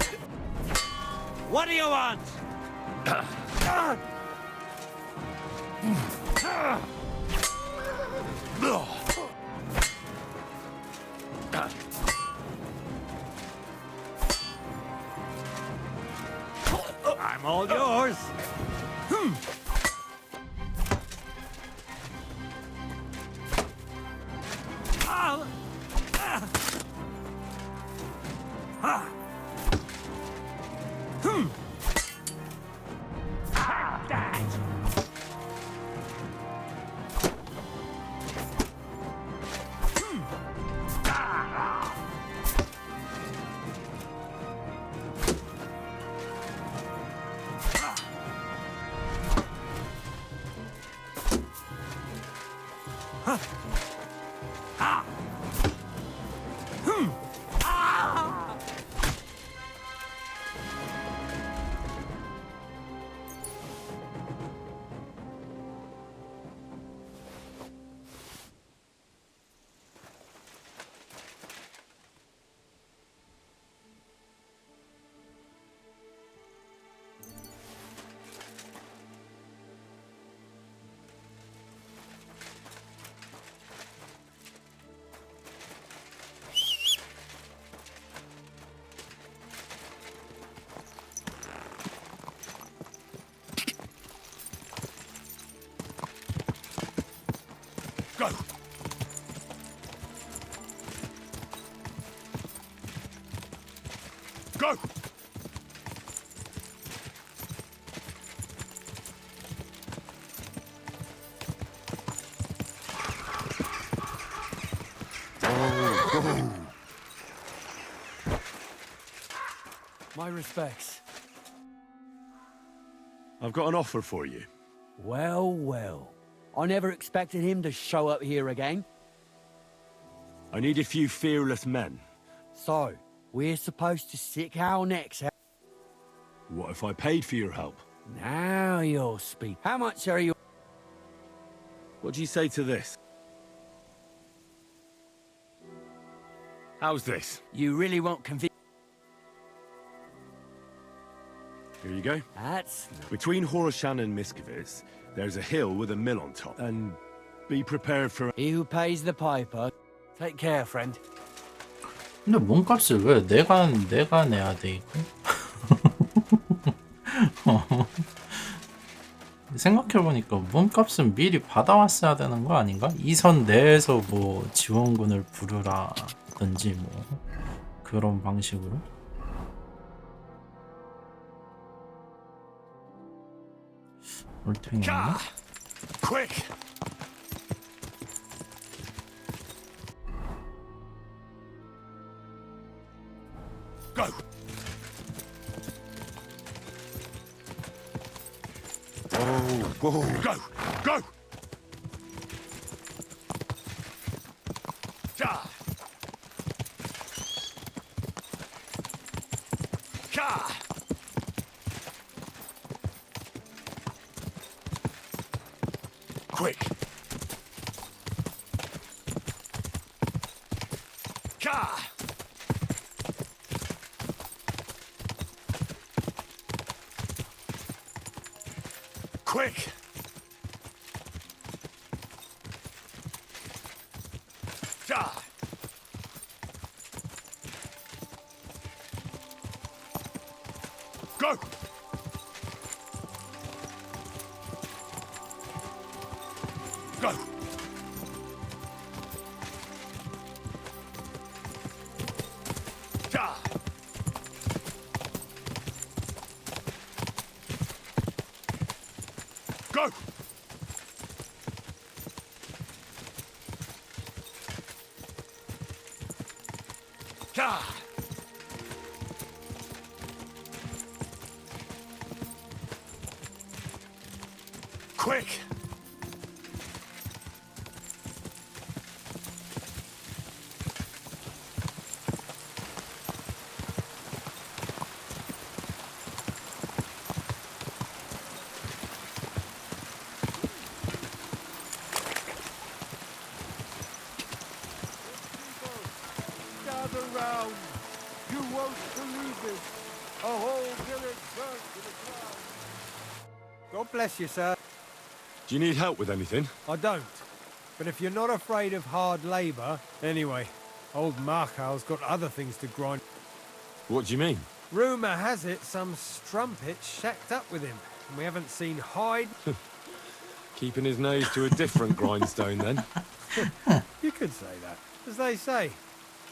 What do you want? I'm all yours. My respects. I've got an offer for you. Well, well. I never expected him to show up here again. I need a few fearless men. So, we're supposed to stick our necks out. What if I paid for your help? Now you'll speak. How much are you? What do you say to this? How's this? You really won't convince. Here you go. That's... Between Horushan and Miskovitz, there's a hill with a mill on top. And be prepared for... He who pays the piper. Take care, friend. 근데 몸값을 왜 내가 내야 돼 이거? 생각해보니까 몸값은 미리 받아왔어야 되는 거 아닌가? 이 선 내에서 뭐 지원군을 부르라든지 뭐 그런 방식으로. 올탱이인가? Quick! Go! Whoa! Go! Go! Ja! Ja! Quick! Ja! Quick! Ja! Go! Go! Ja! Go! Ja! Quick! Gather round. You won't believe this. A whole village burnt to the ground. God bless you, sir. Do you need help with anything? I don't. But if you're not afraid of hard labor... Anyway, old Markal's got other things to grind. What do you mean? Rumour has it some strumpet shacked up with him. And we haven't seen hide... Keeping his nose to a different grindstone then. You could say that. As they say,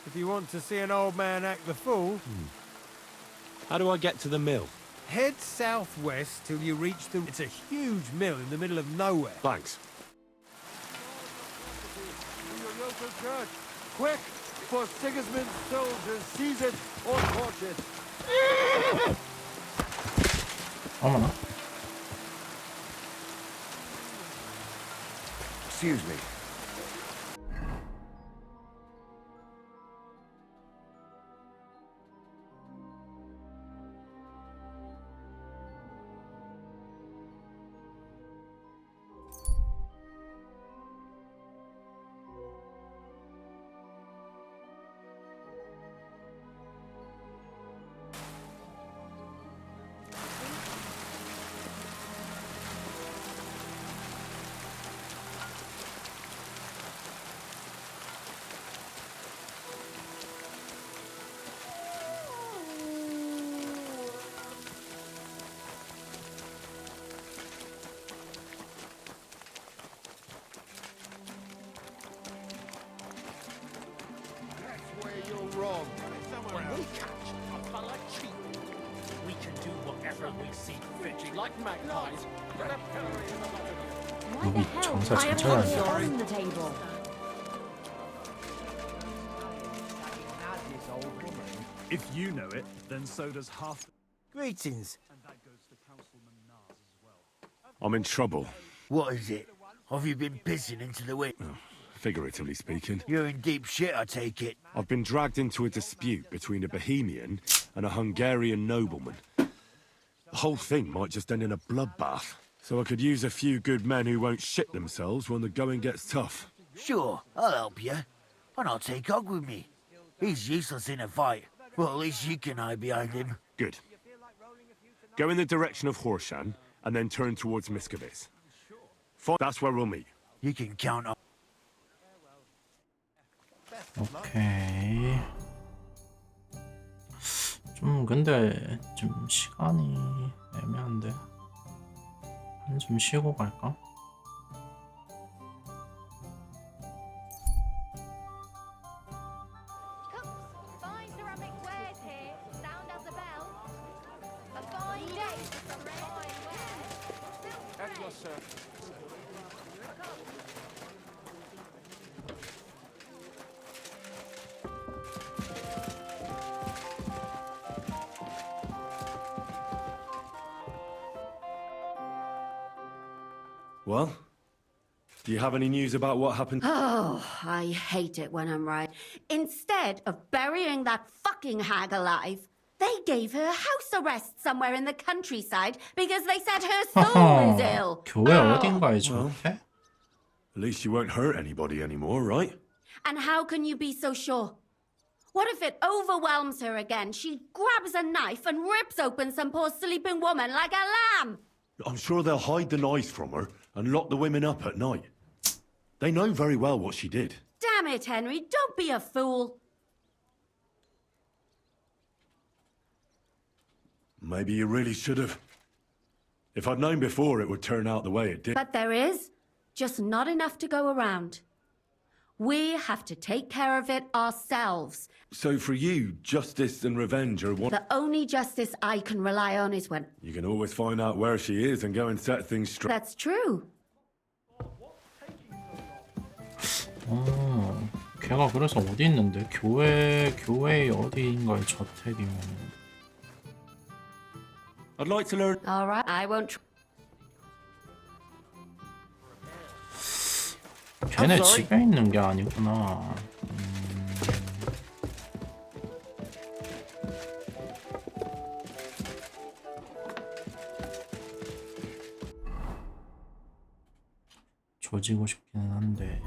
if you want to see an old man act the fool... How do I get to the mill? Head southwest till you reach the... It's a huge mill in the middle of nowhere. Thanks. Quick, for Sigismund's soldiers, seize it or torch it. 어머나. Excuse me. wrong. When we catch a fella cheap, we can do whatever we see fit, like magpies. 여기 장사 진짜 안 돼. on the table. If you know it, then so does half. Greetings. I'm in trouble, What is it? Have you been pissing into the wind? figuratively speaking. You're in deep shit, I take it. I've been dragged into a dispute between a Bohemian and a Hungarian nobleman. The whole thing might just end in a bloodbath. So I could use a few good men who won't shit themselves when the going gets tough. Sure, I'll help you. And I'll take Og with me. He's useless in a fight. Well, at least you can hide behind him. Good. Go in the direction of Horshan, and then turn towards Miskovitz. That's where we'll meet. You can count on... 오케이. 좀 근데 좀 시간이 애매한데 한숨 쉬고 갈까? Fine ceramic wares here. Sound as a bell. A fine day for some fine wares. At your service. Well, do you have any news about what happened? Oh, I hate it when I'm right. Instead of burying that fucking hag alive, they gave her house arrest somewhere in the countryside because they said her soul is ill. 교회 어딘가에 좋대? At least you won't hurt anybody anymore, right? And how can you be so sure? What if it overwhelms her again? She grabs a knife and rips open some poor sleeping woman like a lamb. I'm sure they'll hide the knives from her and lock the women up at night. They know very well what she did. Damn it, Henry, don't be a fool. Maybe you really should have. If I'd known before, it would turn out the way it did. But there is just not enough to go around. We have to take care of it ourselves. So for you, justice and revenge are one... The only justice I can rely on is when... You can always find out where she is and go and set things straight. That's true. 걔가 그래서 어디 있는데? 교회 어디인가에 저택이면. I'd like to learn... All right, I won't... 걔네 집에 있는 게 아니구나. 조지고 싶기는 한데.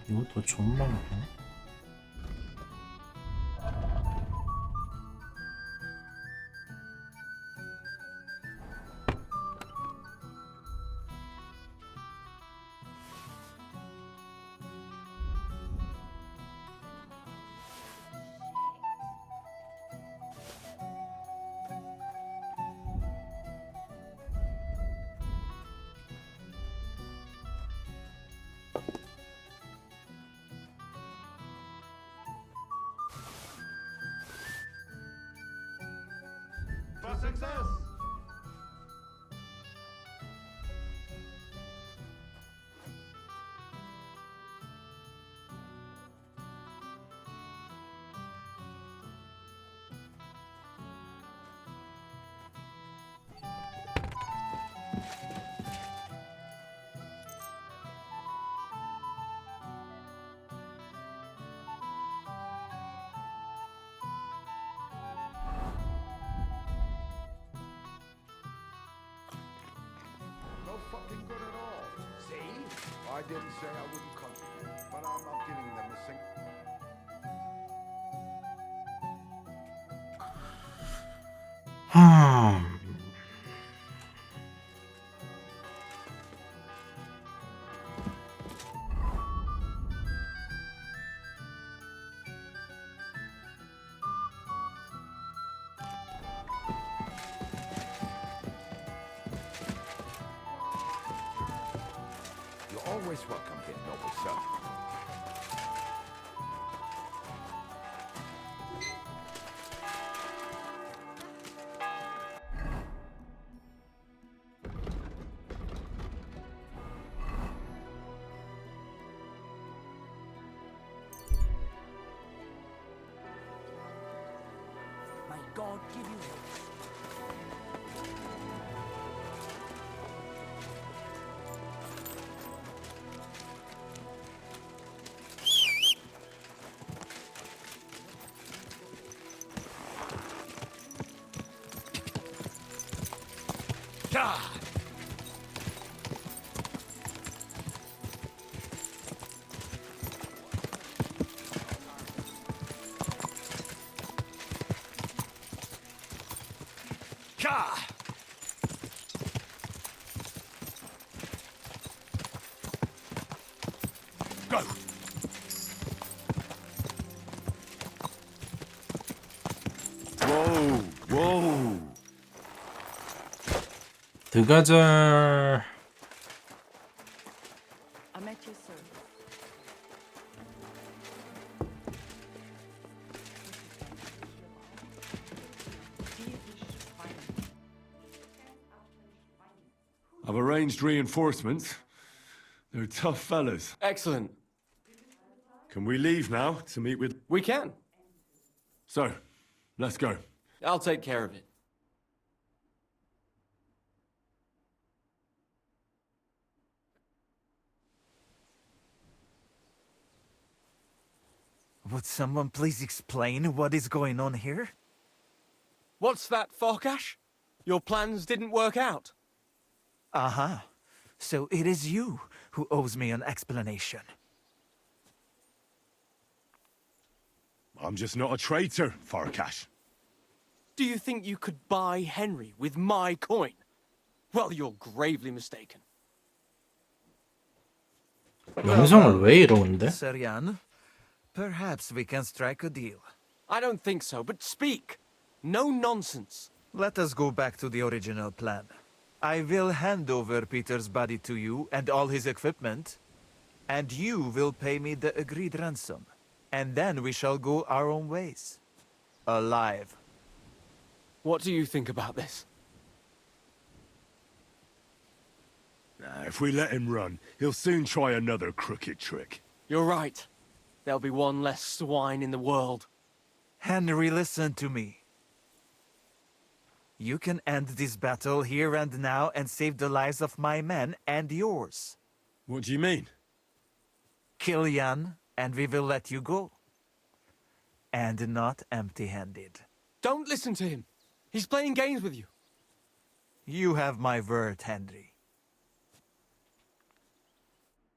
이거 더 좋은 방법이네. For success! No fucking good at all. See? I didn't say I wouldn't contribute, but I'm not giving them a single... You're always welcome here, noble sir. God give you rest. Go! Whoa, whoa! 드가절. I'm at your service. I've arranged reinforcements. They're tough fellas. Excellent. Can we leave now to meet with... We can. So, let's go. I'll take care of it. Would someone please explain what is going on here? What's that, Farkash? Your plans didn't work out. Aha. So it is you who owes me an explanation. I'm just not a traitor, Farkash. Do you think you could buy Henry with my coin? Well, you're gravely mistaken. 영성을 왜 이러는데? Seryan, perhaps we can strike a deal. I don't think so, but speak. No nonsense. Let us go back to the original plan. I will hand over Peter's body to you and all his equipment, and you will pay me the agreed ransom. And then we shall go our own ways. Alive. What do you think about this? If we let him run, he'll soon try another crooked trick. You're right. There'll be one less swine in the world. Henry, listen to me. You can end this battle here and now and save the lives of my men and yours. What do you mean? Kill Jan, and we will let you go. And not empty-handed. Don't listen to him. He's playing games with you. You have my word, Henry.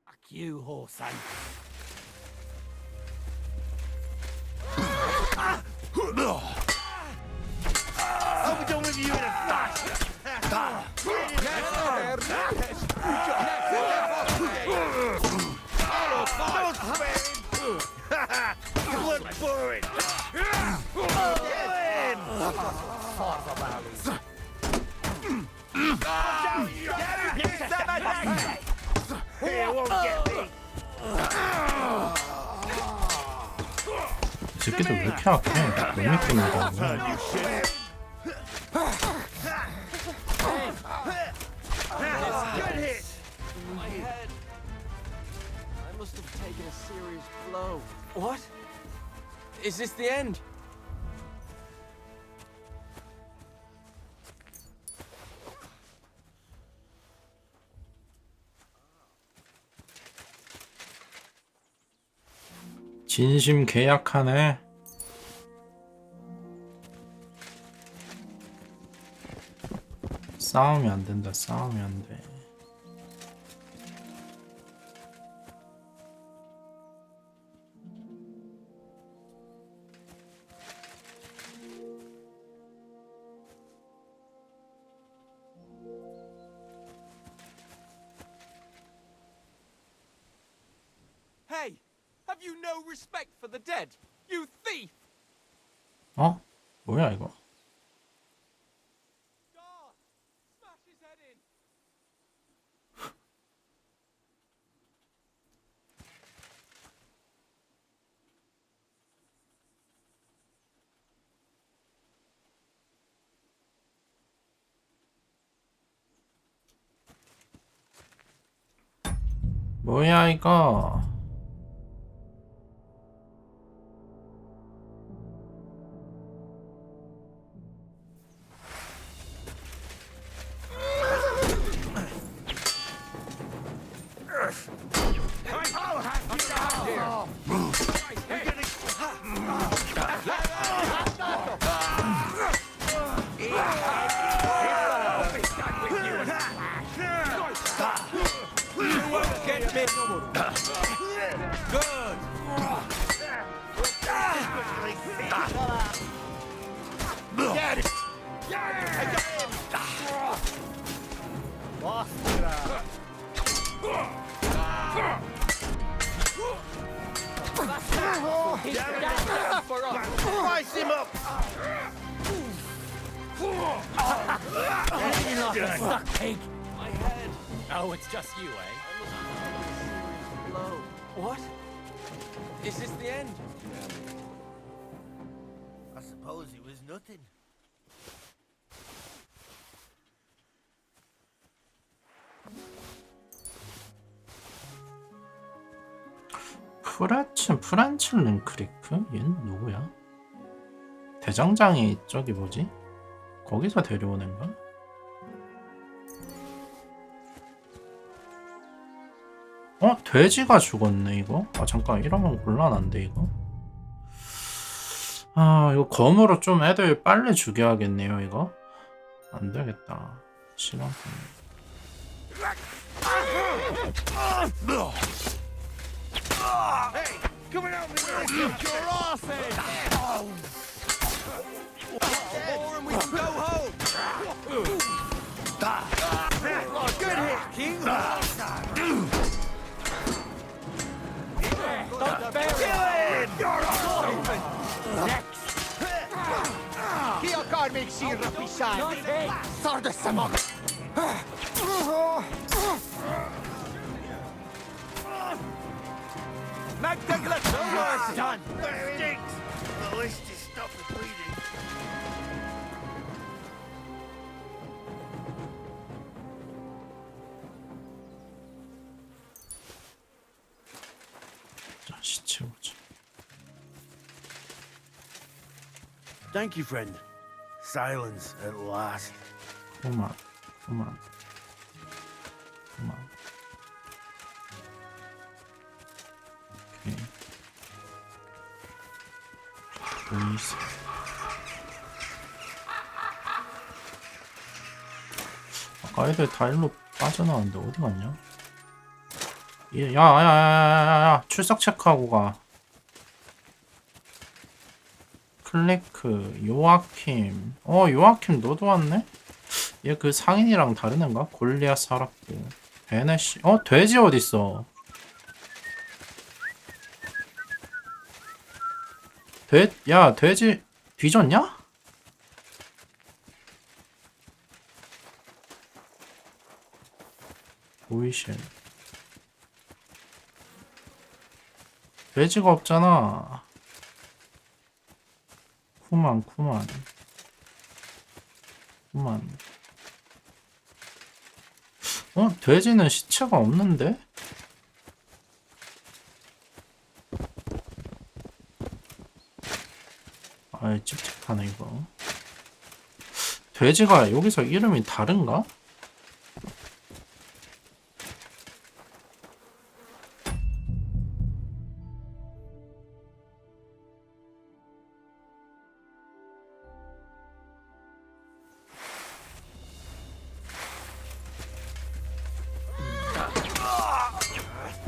Fuck you, horse. I'll be done with you in a flash! Blood pouring! Here, won't get me! 이 새끼들 왜 이렇게 약해? 너무 예쁘다. Good hit! My head. I must have taken a serious blow. What? Is this the end? 진심 계약하네. 싸우면 안 된다. 싸우면 안 돼. Hey, have you no respect for the dead? You thief! 어? 뭐야 이거? Smash his head in! 뭐야 이거? Slice him up! Bleeding like a stuck pig. My head. Oh, it's just you, eh? Blow. What? Is this the end? I suppose it was nothing. 프란츠 링크리크? 얘는 누구야? 대장장이 저기 뭐지? 거기서 데려온 앤가? 돼지가 죽었네 이거? 아 잠깐 이러면 곤란한데 이거? 아 이거 검으로 좀 애들 빨리 죽여야겠네요 이거? 안되겠다 시간 때문에. Hey, come and help me with this. Your ass in. More and we can go home. Good hit, King. Kia karmik siirra pisään. Sardessa mak. Magdagla, no worse done. That stinks. At least it stopped the bleeding. 자 시체 보자. Thank you, friend. Silence at last. 그만. 오케이. 보이스. 아까 애들 다 일로 빠져나왔는데 어디 갔냐? 야야야야야야 출석 체크하고 가. 클레크, 요아킴. 요아킴 너도 왔네? 얘 그 상인이랑 다른 애인가? 골리앗 살았고. 베네시. 돼지 어딨어? 야, 돼지 뒤졌냐? 보이실. 돼지가 없잖아. 쿠만. 돼지는 시체가 없는데? 아이 찝찝하네 이거. 돼지가 여기서 이름이 다른가?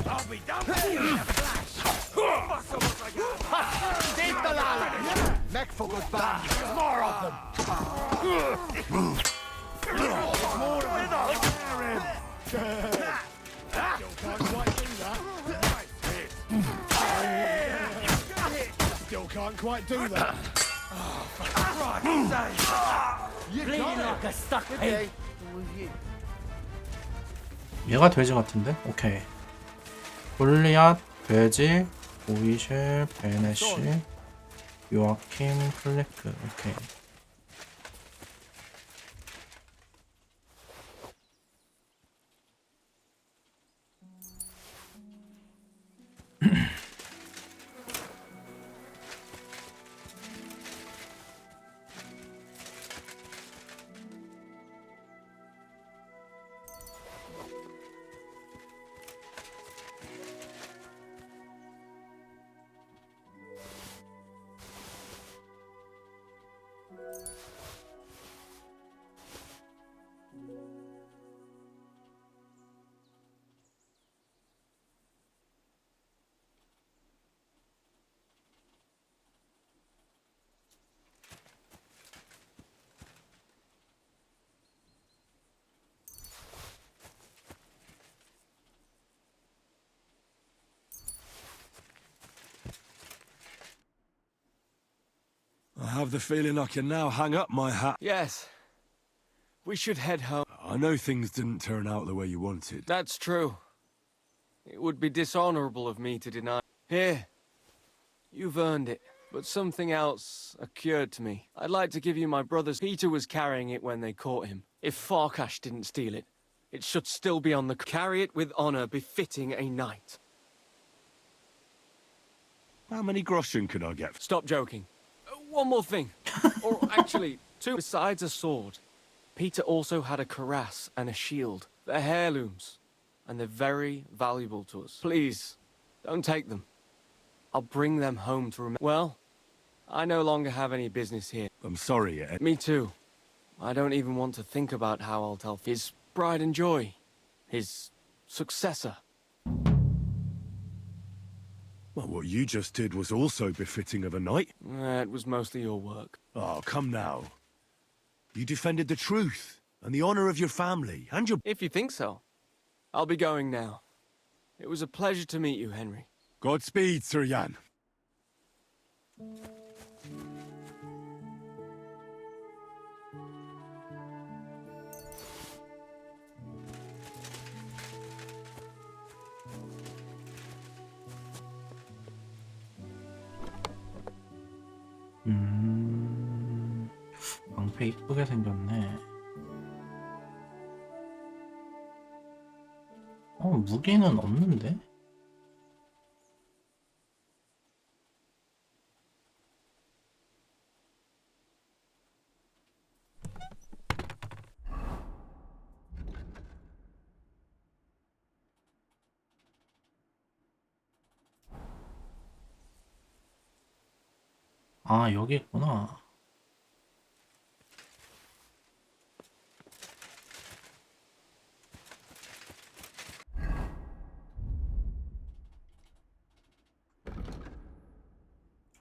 I'll be done with you in a flash. Deep the lala. Neck for good band. There's more of them. There's more of them. Still can't quite do that. Bleeding like a stuck pig. 얘가 돼지 같은데? 오케이. 골리앗, 돼지, 보이실, 베네시, 요아킴, 클레크. 오케이. have the feeling I can now hang up my hat. Yes. We should head home. I know things didn't turn out the way you wanted. That's true. It would be dishonorable of me to deny. Here. You've earned it. But something else occurred to me. I'd like to give you my brother's. Peter was carrying it when they caught him. If Farkash didn't steal it, it should still be on the... Carry it with honor befitting a knight. How many groschen can I get? Stop joking. One more thing. Or actually, two. Besides a sword, Peter also had a cuirass and a shield. They're heirlooms, and they're very valuable to us. Please, don't take them. I'll bring them home to remember. Well, I no longer have any business here. I'm sorry, Ed. Me too. I don't even want to think about how I'll tell his pride and joy. His successor. Well, what you just did was also befitting of a knight. It was mostly your work. Oh, come now. You defended the truth and the honor of your family and your... If you think so. I'll be going now. It was a pleasure to meet you, Henry. Godspeed, Sir Jan. 방패 이쁘게 생겼네. 무기는 없는데? 아, 여기 있구나.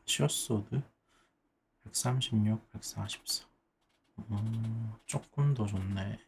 시어소드 136, 144. 조금 더 좋네.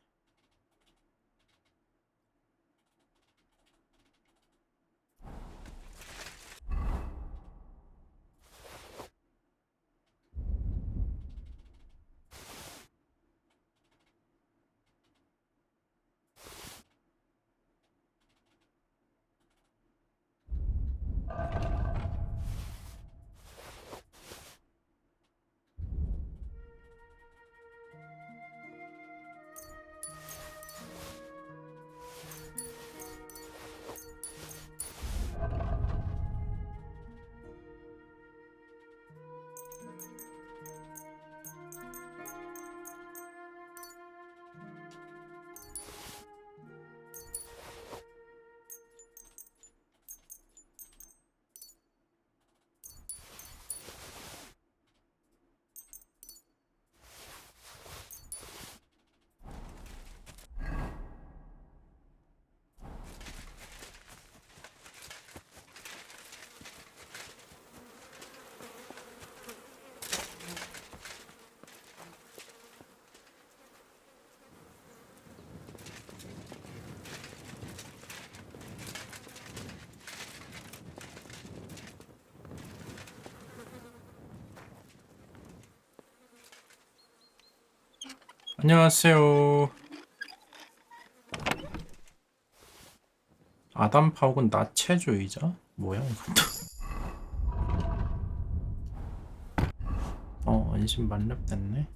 안녕하세요. 아담 파옥은 나체주의자? 뭐야 이것도. 은신 만렙 됐네.